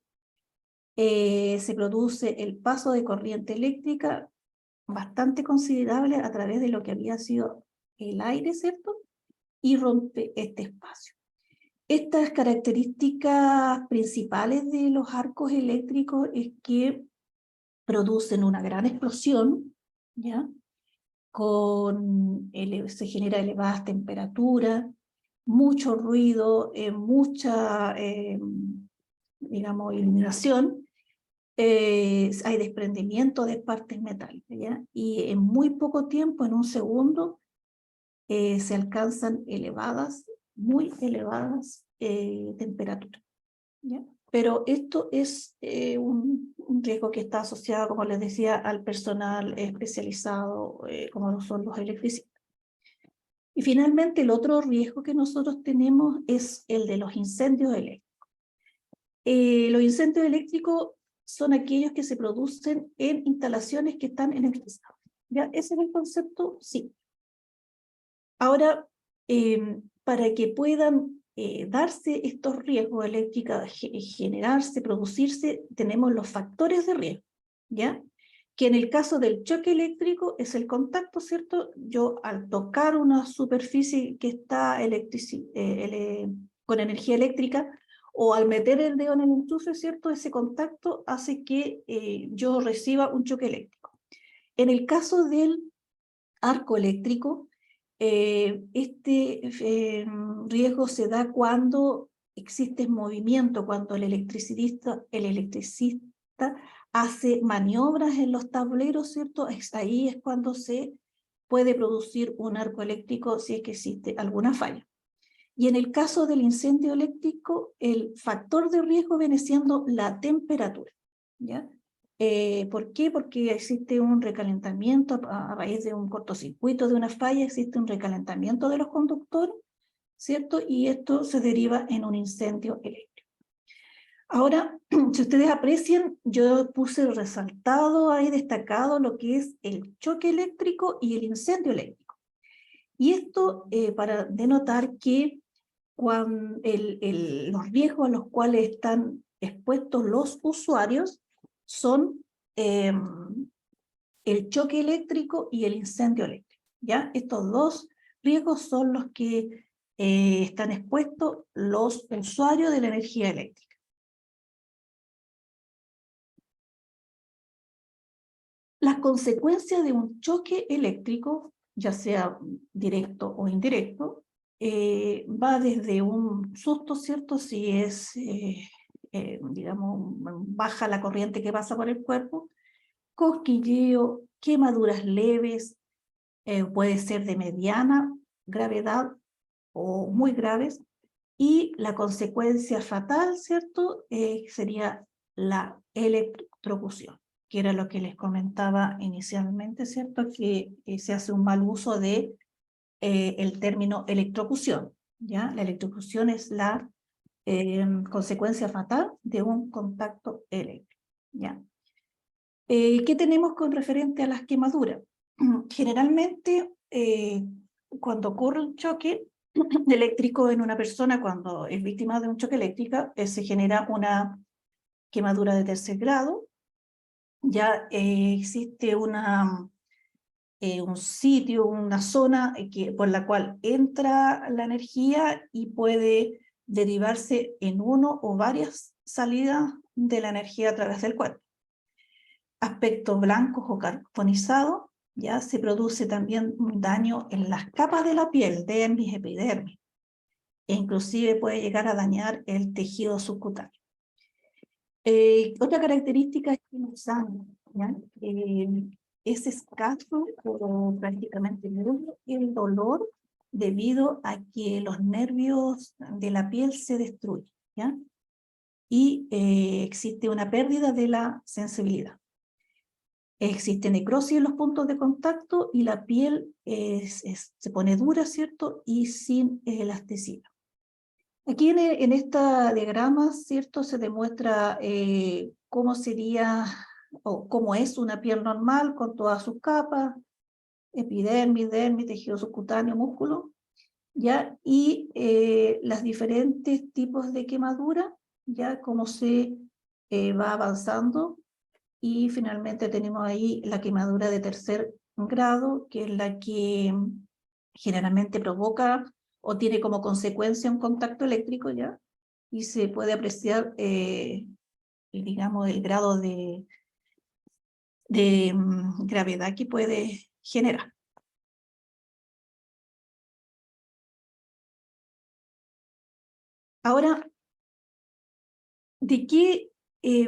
se produce el paso de corriente eléctrica bastante considerable a través de lo que había sido el aire, ¿cierto? Y rompe este espacio. Estas características principales de los arcos eléctricos es que producen una gran explosión, ¿ya? Se genera elevadas temperaturas, mucho ruido, mucha, digamos, iluminación. Hay desprendimiento de partes metálicas, ¿ya? Y en muy poco tiempo, en un segundo, se alcanzan muy elevadas temperaturas, ¿ya? Pero esto es un riesgo que está asociado, como les decía, al personal especializado, como lo son los electricistas. Y finalmente, el otro riesgo que nosotros tenemos es el de los incendios eléctricos. Los incendios eléctricos son aquellos que se producen en instalaciones que están electrizadas. ¿Ya? ¿Ese es el concepto? Sí. Ahora, para que puedan darse estos riesgos eléctricos, generarse, producirse, tenemos los factores de riesgo, ¿ya? Que en el caso del choque eléctrico es el contacto, ¿cierto? Yo al tocar una superficie que está con energía eléctrica, o al meter el dedo en el enchufe, ¿cierto? Ese contacto hace que yo reciba un choque eléctrico. En el caso del arco eléctrico, este riesgo se da cuando existe movimiento, cuando el electricista hace maniobras en los tableros, ¿cierto? Ahí es cuando se puede producir un arco eléctrico si es que existe alguna falla. Y en el caso del incendio eléctrico, el factor de riesgo viene siendo la temperatura, ¿ya? ¿Por qué? Porque existe un recalentamiento a raíz de un cortocircuito, de una falla, existe un recalentamiento de los conductores, ¿cierto? Y esto se deriva en un incendio eléctrico. Ahora, si ustedes aprecian, yo puse resaltado ahí, destacado lo que es el choque eléctrico y el incendio eléctrico. Y esto para denotar que los riesgos a los cuales están expuestos los usuarios son el choque eléctrico y el incendio eléctrico. ¿Ya? Estos dos riesgos son los que están expuestos los usuarios de la energía eléctrica. Las consecuencias de un choque eléctrico, ya sea directo o indirecto, va desde un susto, ¿cierto? Si es, digamos, baja la corriente que pasa por el cuerpo, cosquilleo, quemaduras leves, puede ser de mediana gravedad o muy graves, y la consecuencia fatal, ¿cierto? Sería la electrocución, que era lo que les comentaba inicialmente, ¿cierto? Que se hace un mal uso de el término electrocución, ¿ya? La electrocución es la consecuencia fatal de un contacto eléctrico, ¿ya? ¿Qué tenemos con referente a las quemaduras? Generalmente, cuando ocurre un choque eléctrico en una persona, cuando es víctima de un choque eléctrico, se genera una quemadura de tercer grado. Ya existe un sitio, una zona por la cual entra la energía y puede derivarse en uno o varias salidas de la energía a través del cuerpo. Aspectos blancos o carbonizados, ya se produce también un daño en las capas de la piel, dermis, epidermis, e inclusive puede llegar a dañar el tejido subcutáneo. Otra característica es que no es sangre, ¿ya? Es escaso o prácticamente nulo el dolor debido a que los nervios de la piel se destruyen, ¿ya? Y existe una pérdida de la sensibilidad. Existe necrosis en los puntos de contacto y la piel se pone dura, ¿cierto? Y sin elasticidad. Aquí en esta diagrama, ¿cierto? Se demuestra cómo sería o cómo es una piel normal con todas sus capas, epidermis, dermis, tejido subcutáneo, músculo, ¿ya? Y los diferentes tipos de quemadura, ¿ya? Cómo se va avanzando. Y finalmente tenemos ahí la quemadura de tercer grado, que es la que generalmente provoca o tiene como consecuencia un contacto eléctrico, ¿ya? Y se puede apreciar, digamos, el grado de gravedad que puede generar. Ahora, ¿de qué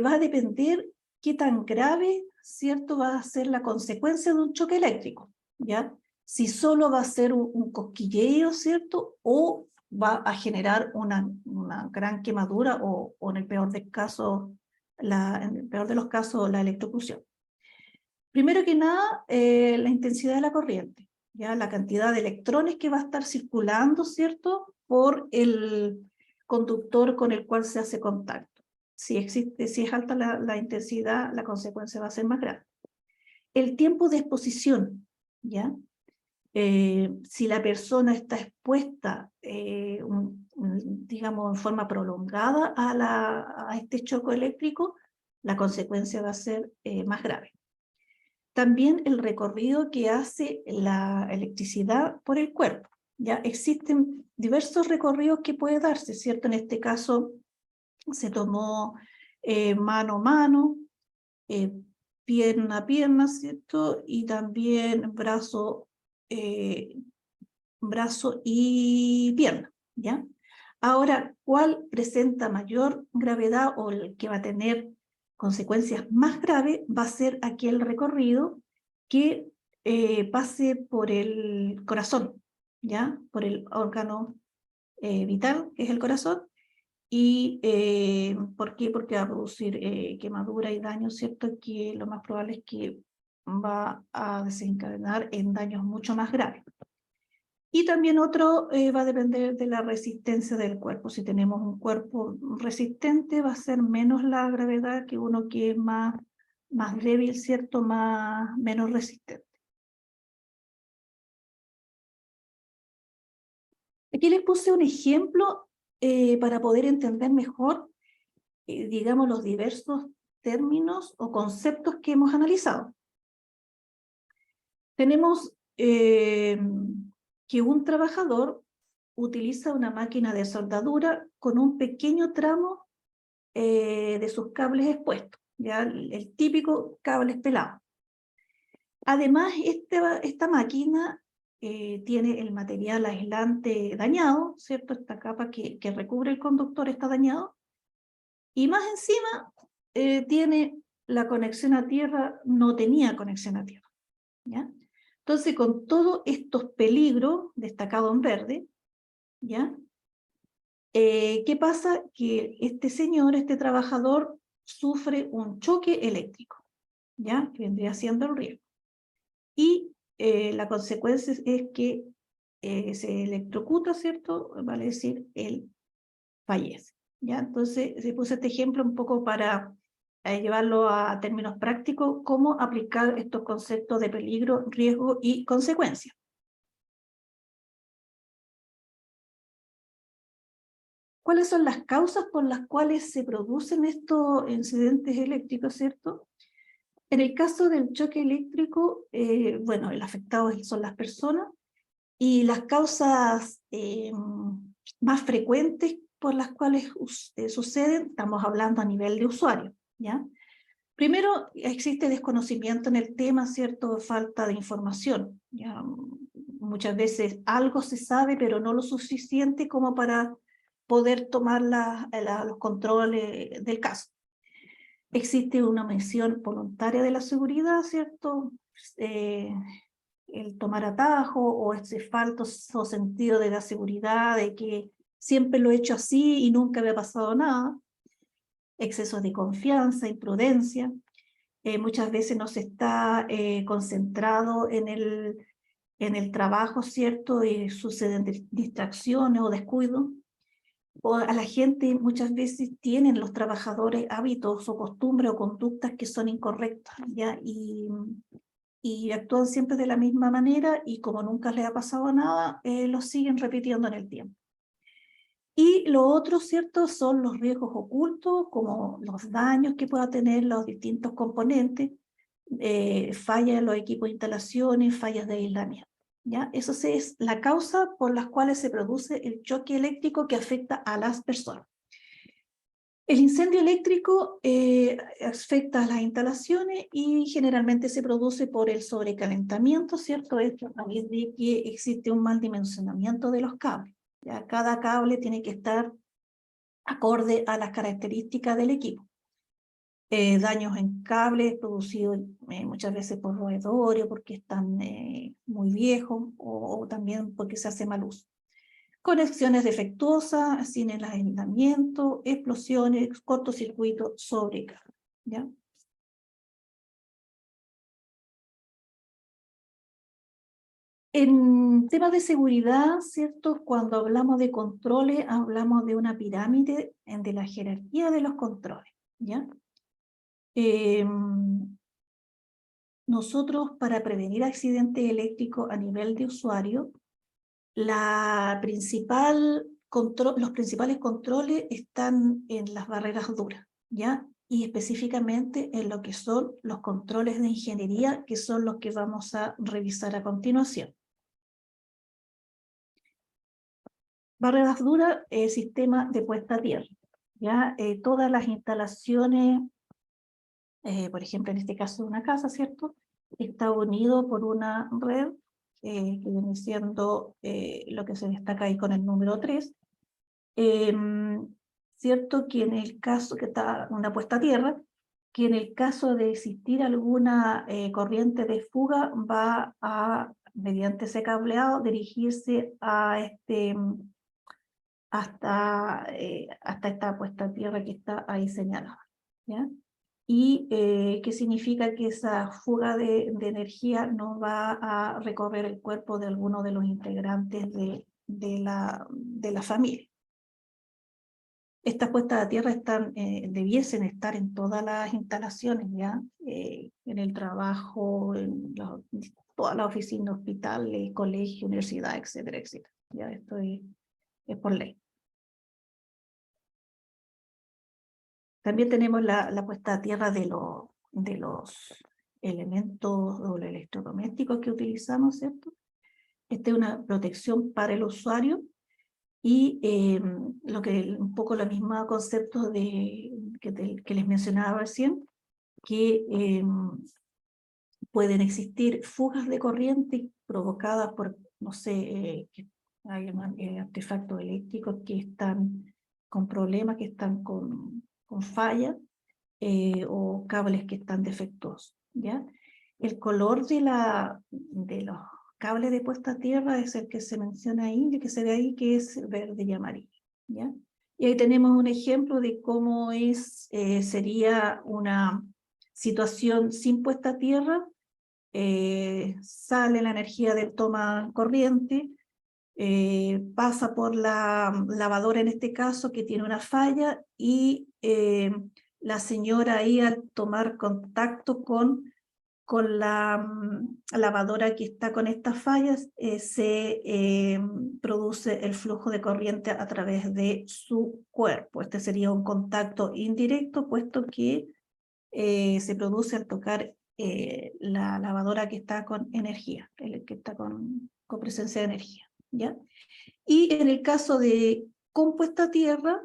va a depender qué tan grave, ¿cierto?, va a ser la consecuencia de un choque eléctrico, ¿ya? Si solo va a ser un cosquilleo, ¿cierto?, o va a generar una gran quemadura o en el peor de casos, en el peor de los casos, la electrocución. Primero que nada, la intensidad de la corriente, ¿ya? La cantidad de electrones que va a estar circulando, ¿cierto?, por el conductor con el cual se hace contacto. Si es alta la intensidad, la consecuencia va a ser más grave. El tiempo de exposición, ¿ya? Si la persona está expuesta, digamos, en forma prolongada a este choque eléctrico, la consecuencia va a ser más grave. También el recorrido que hace la electricidad por el cuerpo. Ya existen diversos recorridos que puede darse, ¿cierto? En este caso se tomó mano a mano, pierna a pierna, ¿cierto? Y también brazo y pierna, ¿ya? Ahora, ¿cuál presenta mayor gravedad o el que va a tener consecuencias más graves? Va a ser aquel recorrido que pase por el corazón, ¿ya? Por el órgano vital, que es el corazón. ¿Y por qué? Porque va a producir quemadura y daño, ¿cierto? Que lo más probable es que va a desencadenar en daños mucho más graves. Y también otro va a depender de la resistencia del cuerpo. Si tenemos un cuerpo resistente, va a ser menos la gravedad que uno que es más débil, ¿cierto? Menos resistente. Aquí les puse un ejemplo para poder entender mejor, digamos, los diversos términos o conceptos que hemos analizado. Tenemos que un trabajador utiliza una máquina de soldadura con un pequeño tramo de sus cables expuestos, ¿ya? El típico cables pelado. Además, esta máquina tiene el material aislante dañado, ¿cierto? Esta capa que recubre el conductor está dañado. Y más encima tiene la conexión a tierra, no tenía conexión a tierra, ¿ya? Entonces, con todos estos peligros destacados en verde, ¿ya? ¿Qué pasa? Que este señor, este trabajador, sufre un choque eléctrico, ¿ya? Que vendría siendo el riesgo. Y la consecuencia es que se electrocuta, ¿cierto? Vale decir, él fallece, ¿ya? Entonces, se puso este ejemplo un poco para llevarlo a términos prácticos, cómo aplicar estos conceptos de peligro, riesgo y consecuencia. ¿Cuáles son las causas por las cuales se producen estos incidentes eléctricos, cierto? En el caso del choque eléctrico, bueno, el afectado son las personas, y las causas más frecuentes por las cuales suceden, estamos hablando a nivel de usuario, ¿ya? Primero, existe desconocimiento en el tema, ¿cierto? Falta de información, ¿ya? Muchas veces algo se sabe, pero no lo suficiente como para poder tomar los controles del caso. Existe una omisión voluntaria de la seguridad, ¿cierto? El tomar atajo o ese falso sentido de la seguridad, de que siempre lo he hecho así y nunca me ha pasado nada. Exceso de confianza, imprudencia. Muchas veces no se está concentrado en el trabajo, ¿cierto? Y suceden distracciones o descuidos. O a la gente muchas veces tienen los trabajadores hábitos o costumbres o conductas que son incorrectas, ¿ya? Y actúan siempre de la misma manera y como nunca les ha pasado nada, lo siguen repitiendo en el tiempo. Y lo otro, ¿cierto?, son los riesgos ocultos, como los daños que pueda tener los distintos componentes, fallas en los equipos de instalaciones, fallas de aislamiento, ¿ya? Eso es la causa por las cuales se produce el choque eléctrico que afecta a las personas. El incendio eléctrico afecta a las instalaciones y generalmente se produce por el sobrecalentamiento, ¿cierto? Esto a través de que existe un mal dimensionamiento de los cables. ¿Ya? Cada cable tiene que estar acorde a las características del equipo. Daños en cables producidos muchas veces por roedores, porque están muy viejos o también porque se hace mal uso. Conexiones defectuosas, sin el aislamiento, explosiones, cortocircuitos, sobrecarga, ¿ya? En temas de seguridad, ¿cierto? Cuando hablamos de controles, hablamos de una pirámide de la jerarquía de los controles, ¿ya? Nosotros, para prevenir accidentes eléctricos a nivel de usuario, los principales controles están en las barreras duras, ¿ya? Y específicamente en lo que son los controles de ingeniería, que son los que vamos a revisar a continuación. Barreras duras, sistema de puesta a tierra, ¿ya? Todas las instalaciones, por ejemplo, en este caso de una casa, ¿cierto? Está unido por una red, que viene siendo lo que se destaca ahí con el número 3, cierto que en el caso que está una puesta a tierra, que en el caso de existir alguna corriente de fuga, va a, mediante ese cableado, dirigirse a hasta esta puesta a tierra que está ahí señalada, ¿ya? Y ¿qué significa? Que esa fuga de energía no va a recorrer el cuerpo de alguno de los integrantes de la familia. Estas puestas a tierra debiesen estar en todas las instalaciones, ¿ya? En el trabajo, en todas las oficinas, hospitales, colegios, universidades, etcétera, etcétera. Ya esto es por ley. También tenemos la puesta a tierra de los elementos o los electrodomésticos que utilizamos, ¿cierto? Esta es una protección para el usuario. Y un poco los mismos conceptos que les mencionaba recién, que pueden existir fugas de corriente provocadas por, no sé, que hay artefactos eléctricos que están con problemas, que están con falla, o cables que están defectuosos, ¿ya? El color de los cables de puesta a tierra es el que se menciona ahí, el que se ve ahí, que es verde y amarillo, ¿ya? Y ahí tenemos un ejemplo de cómo sería una situación sin puesta a tierra. Sale la energía del toma corriente, pasa por la lavadora en este caso, que tiene una falla, y la señora ahí, al tomar contacto con la lavadora que está con estas fallas, se produce el flujo de corriente a través de su cuerpo. Este sería un contacto indirecto, puesto que se produce al tocar la lavadora que está con energía, que está con presencia de energía, ¿ya? Y en el caso de compuesta a tierra,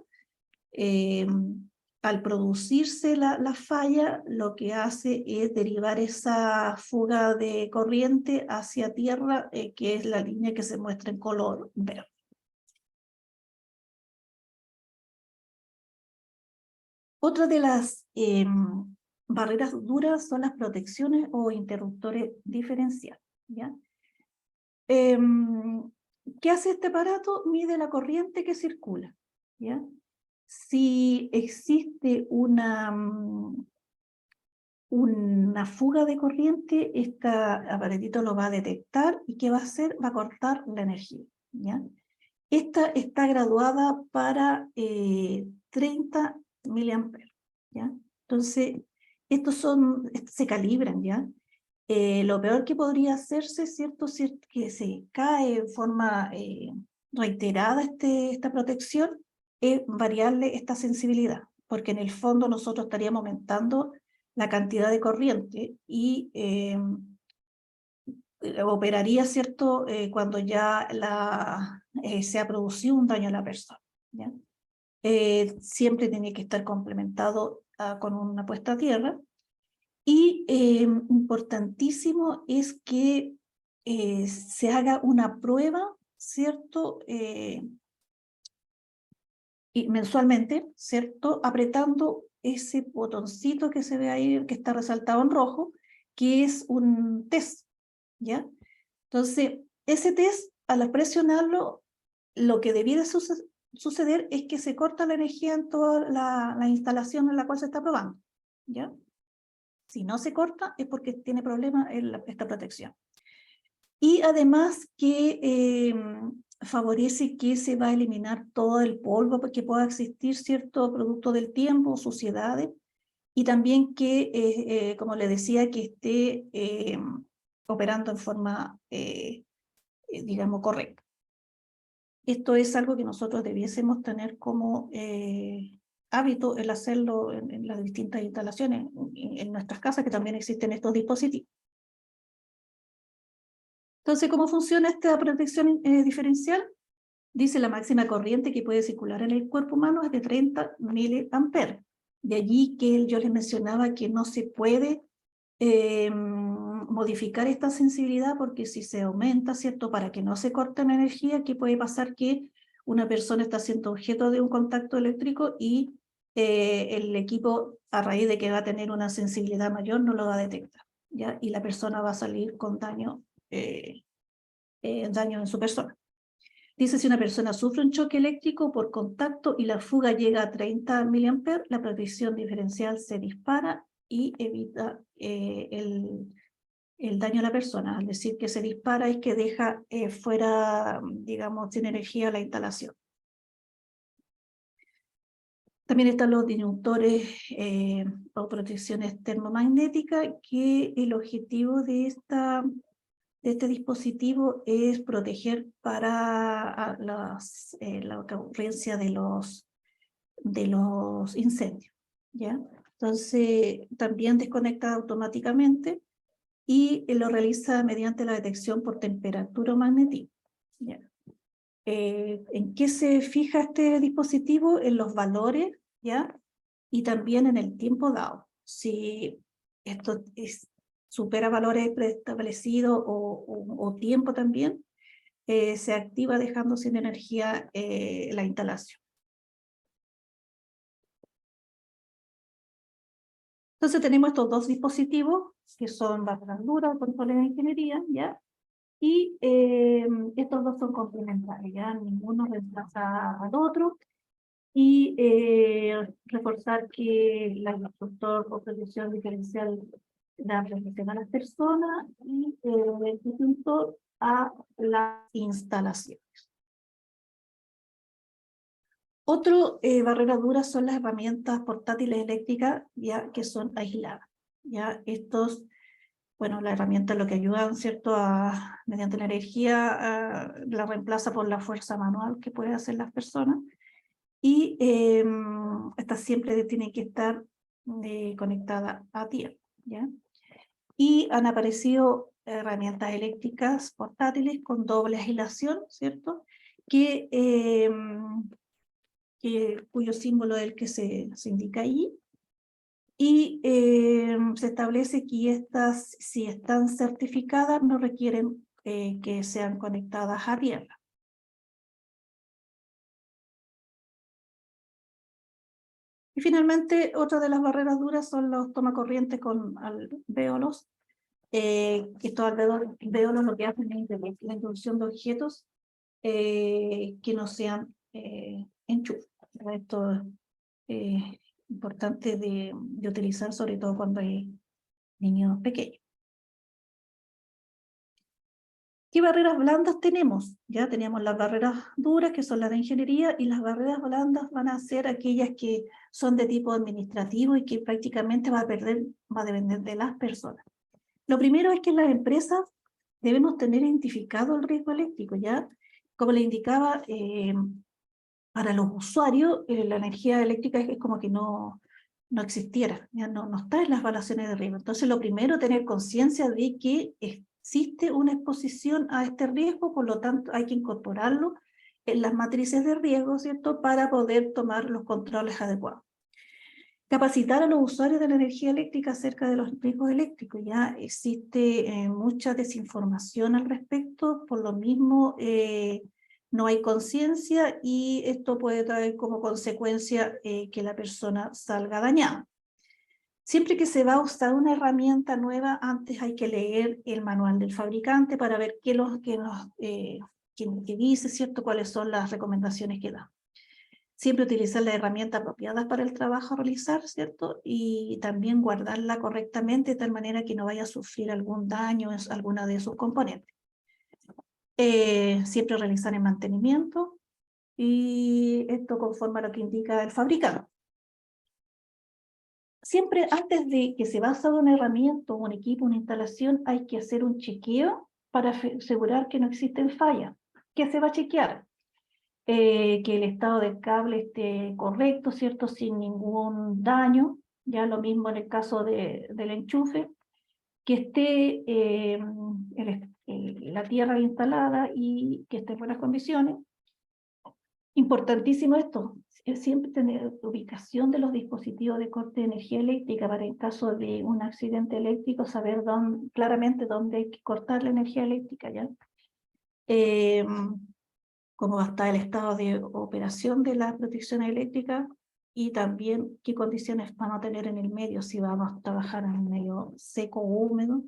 al producirse la falla, lo que hace es derivar esa fuga de corriente hacia tierra, que es la línea que se muestra en color verde. Otra de las barreras duras son las protecciones o interruptores diferenciales, ¿ya? ¿Qué hace este aparato? Mide la corriente que circula, ¿ya? Si existe una fuga de corriente, este aparatito lo va a detectar, y ¿qué va a hacer? Va a cortar la energía, ¿ya? Esta está graduada para 30 miliamperes, ¿ya? Entonces, se calibran, ¿ya? Lo peor que podría hacerse, ¿cierto? Si es que se cae en forma reiterada esta protección, es variarle esta sensibilidad, porque en el fondo nosotros estaríamos aumentando la cantidad de corriente y operaría, ¿cierto? Cuando ya se ha producido un daño a la persona, ¿ya? Siempre tiene que estar complementado con una puesta a tierra. Y importantísimo es que se haga una prueba, ¿cierto? Y mensualmente, ¿cierto? Apretando ese botoncito que se ve ahí, que está resaltado en rojo, que es un test, ¿ya? Entonces, ese test, al presionarlo, lo que debiera suceder es que se corta la energía en toda la instalación en la cual se está probando, ¿ya? Si no se corta, es porque tiene problemas esta protección. Y además que favorece que se va a eliminar todo el polvo que pueda existir, ¿cierto? Producto del tiempo, suciedades, y también que, como le decía, que esté operando en forma, digamos, correcta. Esto es algo que nosotros debiésemos tener como hábito el hacerlo en las distintas instalaciones, en nuestras casas, que también existen estos dispositivos. Entonces, ¿cómo funciona esta protección diferencial? Dice la máxima corriente que puede circular en el cuerpo humano es de 30 miliamperes. De allí que yo les mencionaba que no se puede modificar esta sensibilidad, porque si se aumenta, ¿cierto? Para que no se corte la energía, ¿qué puede pasar? Que una persona está siendo objeto de un contacto eléctrico y el equipo, a raíz de que va a tener una sensibilidad mayor, no lo va a detectar, ¿ya? Y la persona va a salir con daño en su persona. Dice, si una persona sufre un choque eléctrico por contacto y la fuga llega a 30 miliamperes, la protección diferencial se dispara y evita el daño a la persona. Al decir que se dispara es que deja fuera, digamos, sin energía la instalación. También están los disjuntores o protecciones termomagnéticas, que el objetivo de este dispositivo es proteger para la ocurrencia de los incendios, ¿ya? Entonces, también desconecta automáticamente y lo realiza mediante la detección por temperatura o magnetismo, ¿ya? ¿En qué se fija este dispositivo? En los valores, ¿ya? Y también en el tiempo dado. Si esto supera valores preestablecidos o tiempo también, se activa dejando sin energía la instalación. Entonces tenemos estos dos dispositivos que son barreras duras, controles de ingeniería, ¿ya? Y estos dos son complementarios, ¿ya? Ninguno reemplaza al otro. Y reforzar que la instructor o protección diferencial da protección a las personas y el distinto a las instalaciones. Otro barrera dura son las herramientas portátiles eléctricas, ya que son aisladas. Ya estos, bueno, las herramientas lo que ayudan, ¿cierto? Mediante la energía, la reemplaza por la fuerza manual que pueden hacer las personas. Y estas siempre tienen que estar conectadas a tierra, ¿ya? Y han aparecido herramientas eléctricas portátiles con doble aislación, ¿cierto? Cuyo símbolo es el que se indica ahí. Y se establece que estas, si están certificadas, no requieren que sean conectadas a tierra. Y finalmente, otra de las barreras duras son los tomacorrientes con alvéolos. Estos alvéolos lo que hacen es la introducción de objetos que no sean enchufes. Esto es importante de utilizar, sobre todo cuando hay niños pequeños. ¿Qué barreras blandas tenemos? Ya teníamos las barreras duras, que son las de ingeniería, y las barreras blandas van a ser aquellas que son de tipo administrativo y que prácticamente va a depender de las personas. Lo primero es que las empresas debemos tener identificado el riesgo eléctrico, ¿ya? Como le indicaba, para los usuarios, la energía eléctrica es como que no existiera, ya no está en las evaluaciones de riesgo. Entonces, lo primero, tener conciencia de que existe una exposición a este riesgo, por lo tanto, hay que incorporarlo en las matrices de riesgo, ¿cierto?, para poder tomar los controles adecuados. Capacitar a los usuarios de la energía eléctrica acerca de los riesgos eléctricos. Ya existe mucha desinformación al respecto, por lo mismo no hay conciencia y esto puede traer como consecuencia que la persona salga dañada. Siempre que se va a usar una herramienta nueva, antes hay que leer el manual del fabricante para ver qué dice, ¿cierto?, cuáles son las recomendaciones que da. Siempre utilizar las herramientas apropiadas para el trabajo a realizar, ¿cierto? Y también guardarla correctamente de tal manera que no vaya a sufrir algún daño en alguna de sus componentes. Siempre realizar el mantenimiento y esto conforme a lo que indica el fabricante. Siempre antes de que se vaya a una herramienta, un equipo, una instalación, hay que hacer un chequeo para asegurar que no existen fallas. ¿Qué se va a chequear? Que el estado del cable esté correcto, ¿cierto? Sin ningún daño. Ya lo mismo en el caso del enchufe, que esté la tierra instalada y que esté en buenas condiciones. Importantísimo esto, es siempre tener ubicación de los dispositivos de corte de energía eléctrica para en caso de un accidente eléctrico saber claramente dónde hay que cortar la energía eléctrica, ¿ya? Cómo va a estar el estado de operación de la protección eléctrica y también qué condiciones vamos a tener en el medio, si vamos a trabajar en un medio seco o húmedo.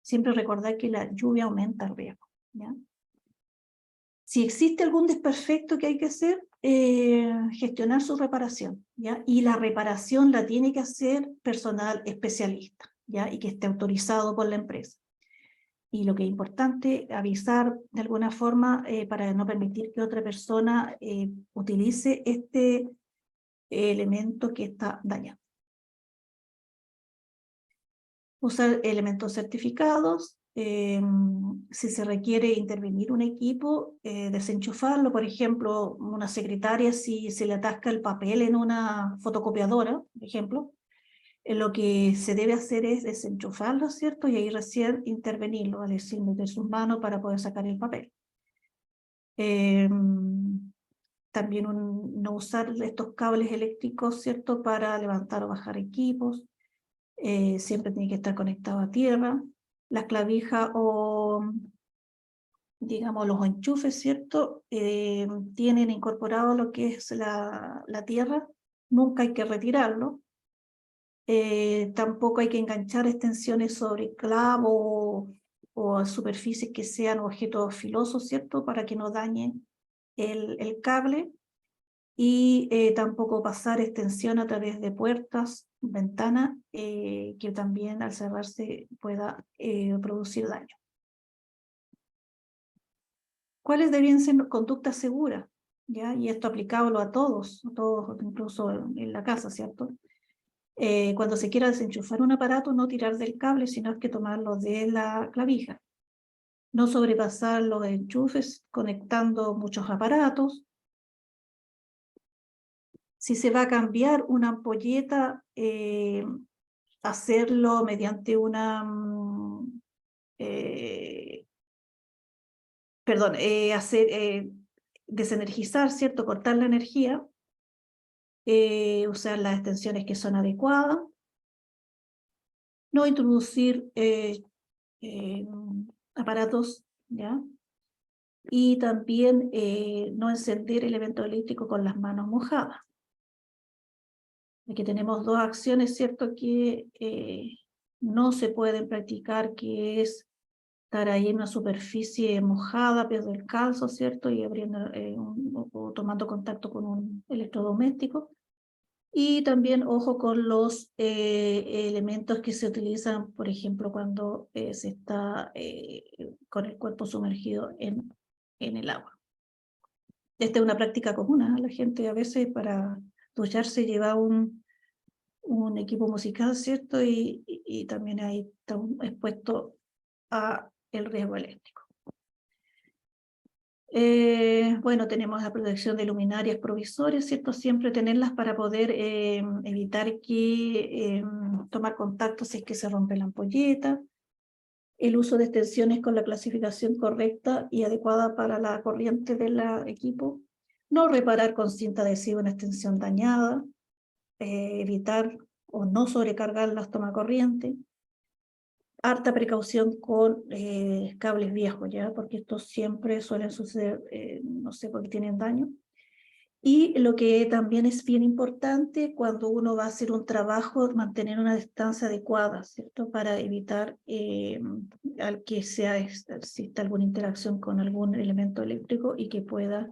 Siempre recordar que la lluvia aumenta el riesgo, ¿ya? Si existe algún desperfecto que hay que hacer, gestionar su reparación, ¿ya? Y la reparación la tiene que hacer personal especialista, ¿ya? Y que esté autorizado por la empresa. Y lo que es importante, avisar de alguna forma para no permitir que otra persona utilice este elemento que está dañado. Usar elementos certificados. Si se requiere intervenir un equipo, desenchufarlo. Por ejemplo, una secretaria, si se le atasca el papel en una fotocopiadora, por ejemplo, lo que se debe hacer es desenchufarlo, ¿cierto? Y ahí recién intervenirlo, es decir, meter sus manos para poder sacar el papel. También no usar estos cables eléctricos, ¿cierto? Para levantar o bajar equipos. Siempre tiene que estar conectado a tierra. Las clavijas o, digamos, los enchufes, ¿cierto? Tienen incorporado lo que es la tierra. Nunca hay que retirarlo. Tampoco hay que enganchar extensiones sobre clavo o a superficies que sean objetos filosos, ¿cierto? Para que no dañen el cable. Y tampoco pasar extensión a través de puertas, ventanas, que también al cerrarse pueda producir daño. ¿Cuáles deben ser conductas seguras? ¿Ya? Y esto aplicable a todos, incluso en la casa, ¿cierto? Cuando se quiera desenchufar un aparato, no tirar del cable, sino que tomarlo de la clavija. No sobrepasar los enchufes conectando muchos aparatos. Si se va a cambiar una ampolleta, hacerlo mediante una... desenergizar, ¿cierto? Cortar la energía. Usar las extensiones que son adecuadas. No introducir aparatos, ¿ya? Y también no encender elementos eléctricos con las manos mojadas. Aquí tenemos dos acciones, ¿cierto? Que no se pueden practicar, que es estar ahí en una superficie mojada, pies del calzo, ¿cierto? Y abriendo o tomando contacto con un electrodoméstico. Y también, ojo con los elementos que se utilizan, por ejemplo, cuando se está con el cuerpo sumergido en el agua. Esta es una práctica común, ¿eh? La gente a veces para ducharse lleva un equipo musical, ¿cierto? Y también ahí está expuesto a el riesgo eléctrico. Bueno, tenemos la protección de luminarias provisorias, ¿cierto? Siempre tenerlas para poder evitar que tomar contacto si es que se rompe la ampolleta. El uso de extensiones con la clasificación correcta y adecuada para la corriente del equipo. No reparar con cinta adhesiva una extensión dañada. Evitar o no sobrecargar las tomacorrientes. Harta precaución con cables viejos, ¿ya? Porque estos siempre suelen suceder, no sé, porque tienen daño. Y lo que también es bien importante cuando uno va a hacer un trabajo, mantener una distancia adecuada, ¿cierto? Para evitar al que exista alguna interacción con algún elemento eléctrico y que pueda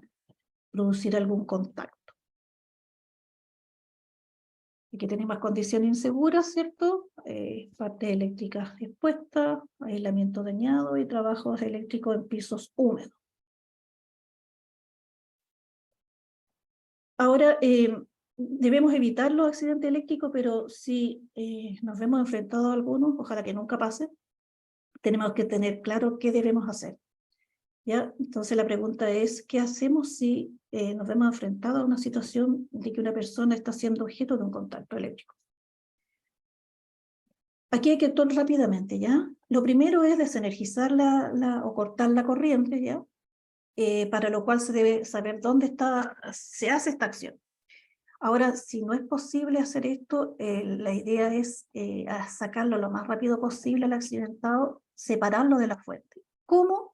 producir algún contacto. Y que tenemos condiciones inseguras, ¿cierto? Partes eléctricas expuestas, aislamiento dañado y trabajos eléctricos en pisos húmedos. Ahora, debemos evitar los accidentes eléctricos, pero si nos vemos enfrentados a algunos, ojalá que nunca pase, tenemos que tener claro qué debemos hacer. ¿Ya? Entonces la pregunta es, ¿qué hacemos si nos vemos enfrentados a una situación de que una persona está siendo objeto de un contacto eléctrico? Aquí hay que actuar rápidamente, ¿ya? Lo primero es desenergizar o cortar la corriente, ¿ya? Para lo cual se debe saber dónde se hace esta acción. Ahora, si no es posible hacer esto, la idea es sacarlo lo más rápido posible al accidentado, separarlo de la fuente. ¿Cómo?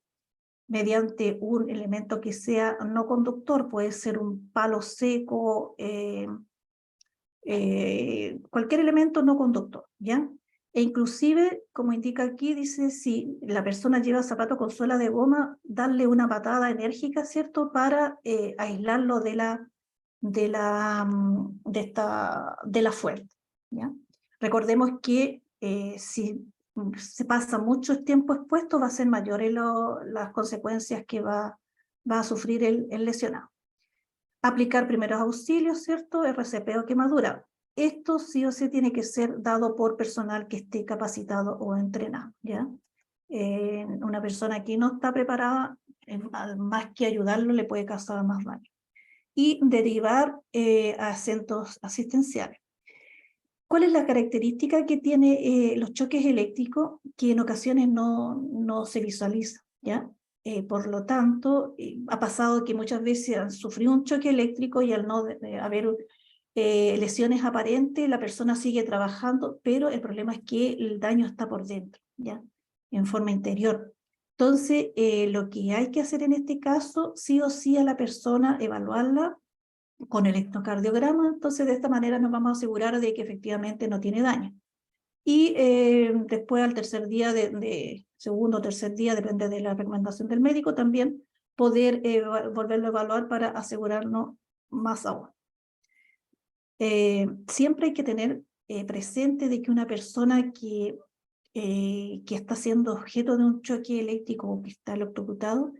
Mediante un elemento que sea no conductor, puede ser un palo seco, cualquier elemento no conductor, ¿ya? E inclusive, como indica aquí, dice, si la persona lleva zapatos con suela de goma, darle una patada enérgica, ¿cierto? Para aislarlo de la fuente, ¿ya? Recordemos que si se pasa mucho tiempo expuesto, va a ser mayores las consecuencias que va a sufrir el lesionado. Aplicar primeros auxilios, ¿cierto? RCP o quemadura. Esto sí o sí tiene que ser dado por personal que esté capacitado o entrenado, ¿ya? Una persona que no está preparada, más que ayudarlo, le puede causar más daño. Y derivar a centros asistenciales. ¿Cuál es la característica que tiene los choques eléctricos? Que en ocasiones no se visualiza, ¿ya? Por lo tanto, ha pasado que muchas veces han sufrido un choque eléctrico y al no haber lesiones aparentes, la persona sigue trabajando, pero el problema es que el daño está por dentro, ¿ya? En forma interior. Entonces, lo que hay que hacer en este caso, sí o sí a la persona, evaluarla con el electrocardiograma, entonces de esta manera nos vamos a asegurar de que efectivamente no tiene daño. Y después al tercer día, segundo o tercer día, depende de la recomendación del médico, también poder volverlo a evaluar para asegurarnos más aún. Siempre hay que tener presente de que una persona que está siendo objeto de un choque eléctrico o que está electrocutado,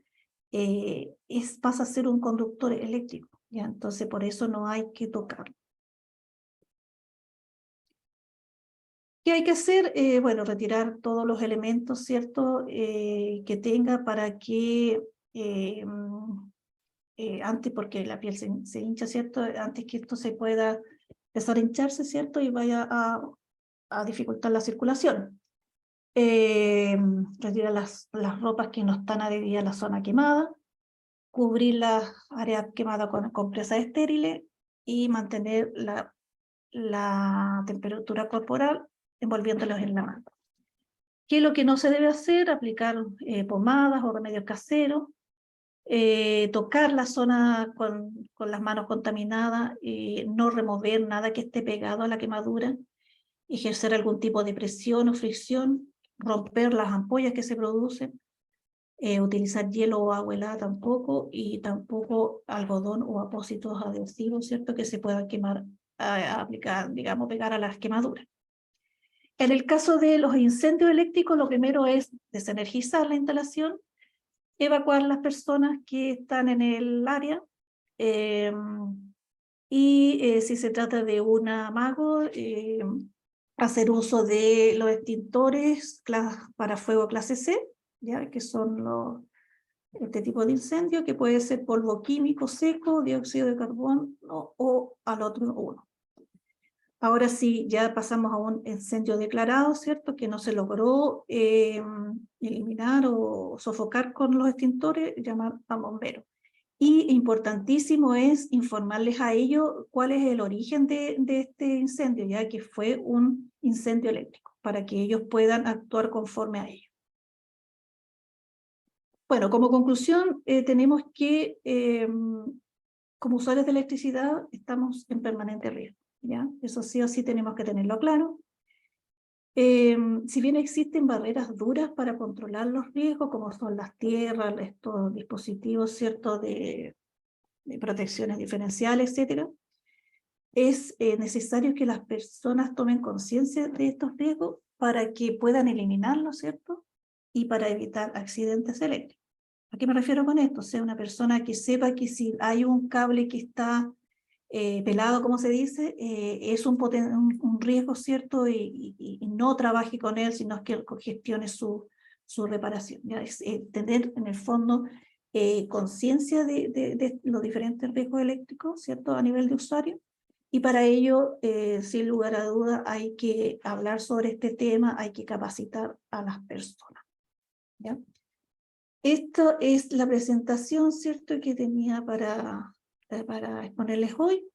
pasa a ser un conductor eléctrico, ¿ya? Entonces por eso no hay que tocarlo. ¿Qué hay que hacer? Bueno, retirar todos los elementos, ¿cierto? Que tenga para que antes, porque la piel se hincha, ¿cierto? Antes que esto se pueda empezar a hincharse, ¿cierto? Y vaya a dificultar la circulación. Retirar las ropas que no están adheridas a la zona quemada, cubrir las áreas quemadas con compresas estériles y mantener la temperatura corporal envolviéndolos en la mano. ¿Qué es lo que no se debe hacer? Aplicar pomadas o remedios caseros, tocar la zona con las manos contaminadas, no remover nada que esté pegado a la quemadura, ejercer algún tipo de presión o fricción, romper las ampollas que se producen, utilizar hielo o agua helada tampoco, y tampoco algodón o apósitos adhesivos, ¿cierto? Que se puedan quemar, aplicar, digamos, pegar a las quemaduras. En el caso de los incendios eléctricos, lo primero es desenergizar la instalación, evacuar las personas que están en el área, y si se trata de un amago, hacer uso de los extintores para fuego clase C, ¿ya? Que son este tipo de incendio, que puede ser polvo químico seco, dióxido de carbono o al otro uno. Ahora sí, ya pasamos a un incendio declarado, ¿cierto? Que no se logró eliminar o sofocar con los extintores, llamar a bomberos. Y importantísimo es informarles a ellos cuál es el origen de este incendio, ya que fue un incendio eléctrico, para que ellos puedan actuar conforme a ello. Bueno, como conclusión, tenemos que, como usuarios de electricidad, estamos en permanente riesgo, ¿ya? Eso sí o sí tenemos que tenerlo claro. Si bien existen barreras duras para controlar los riesgos, como son las tierras, estos dispositivos, ¿cierto?, de protecciones diferenciales, etcétera, es necesario que las personas tomen conciencia de estos riesgos para que puedan eliminarlos, ¿cierto? Y para evitar accidentes eléctricos. ¿A qué me refiero con esto? O sea, una persona que sepa que si hay un cable que está pelado, como se dice, es un riesgo, ¿cierto? Y no trabaje con él, sino que gestione su reparación. ¿Ya? Es tener en el fondo conciencia de los diferentes riesgos eléctricos, ¿cierto? A nivel de usuario. Y para ello, sin lugar a duda, hay que hablar sobre este tema, hay que capacitar a las personas. ¿Ya? Esto es la presentación, ¿cierto?, que tenía para exponerles hoy.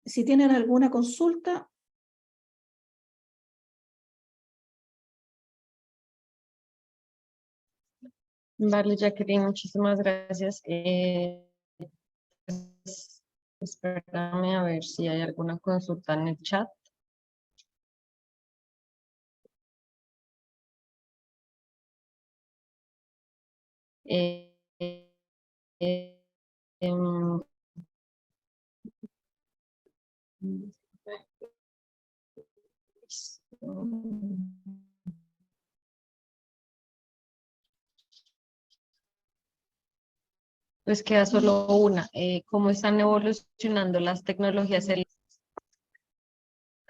Si tienen alguna consulta. Vale, Jacqueline, muchísimas gracias. Espérame a ver si hay alguna consulta en el chat. Eh, eh, em, pues queda solo una. ¿Cómo están evolucionando las tecnologías?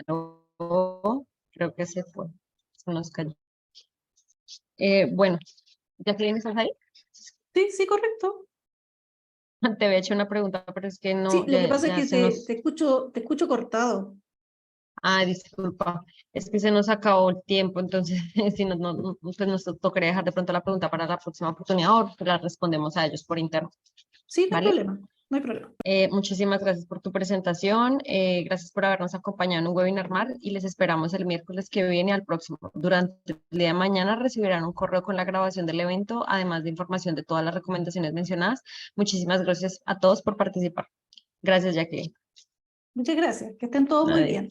Creo que se fue. Se nos cayó. Bueno, Jacqueline, ¿estás ahí? Sí, sí, correcto. Te había hecho una pregunta, pero es que Sí, no, lo que pasa es ya que se nos... te escucho cortado. Ah, disculpa, es que se nos acabó el tiempo, entonces si pues nos tocaría dejar de pronto la pregunta para la próxima oportunidad o la respondemos a ellos por interno, Sí, no hay ¿vale? problema, no hay problema. Muchísimas gracias por tu presentación, gracias por habernos acompañado en un webinar más y les esperamos el miércoles que viene al próximo. Durante el día de mañana recibirán un correo con la grabación del evento, además de información de todas las recomendaciones mencionadas. Muchísimas gracias a todos por participar. Gracias, Jacqueline. Muchas gracias, que estén todos muy Adiós. bien.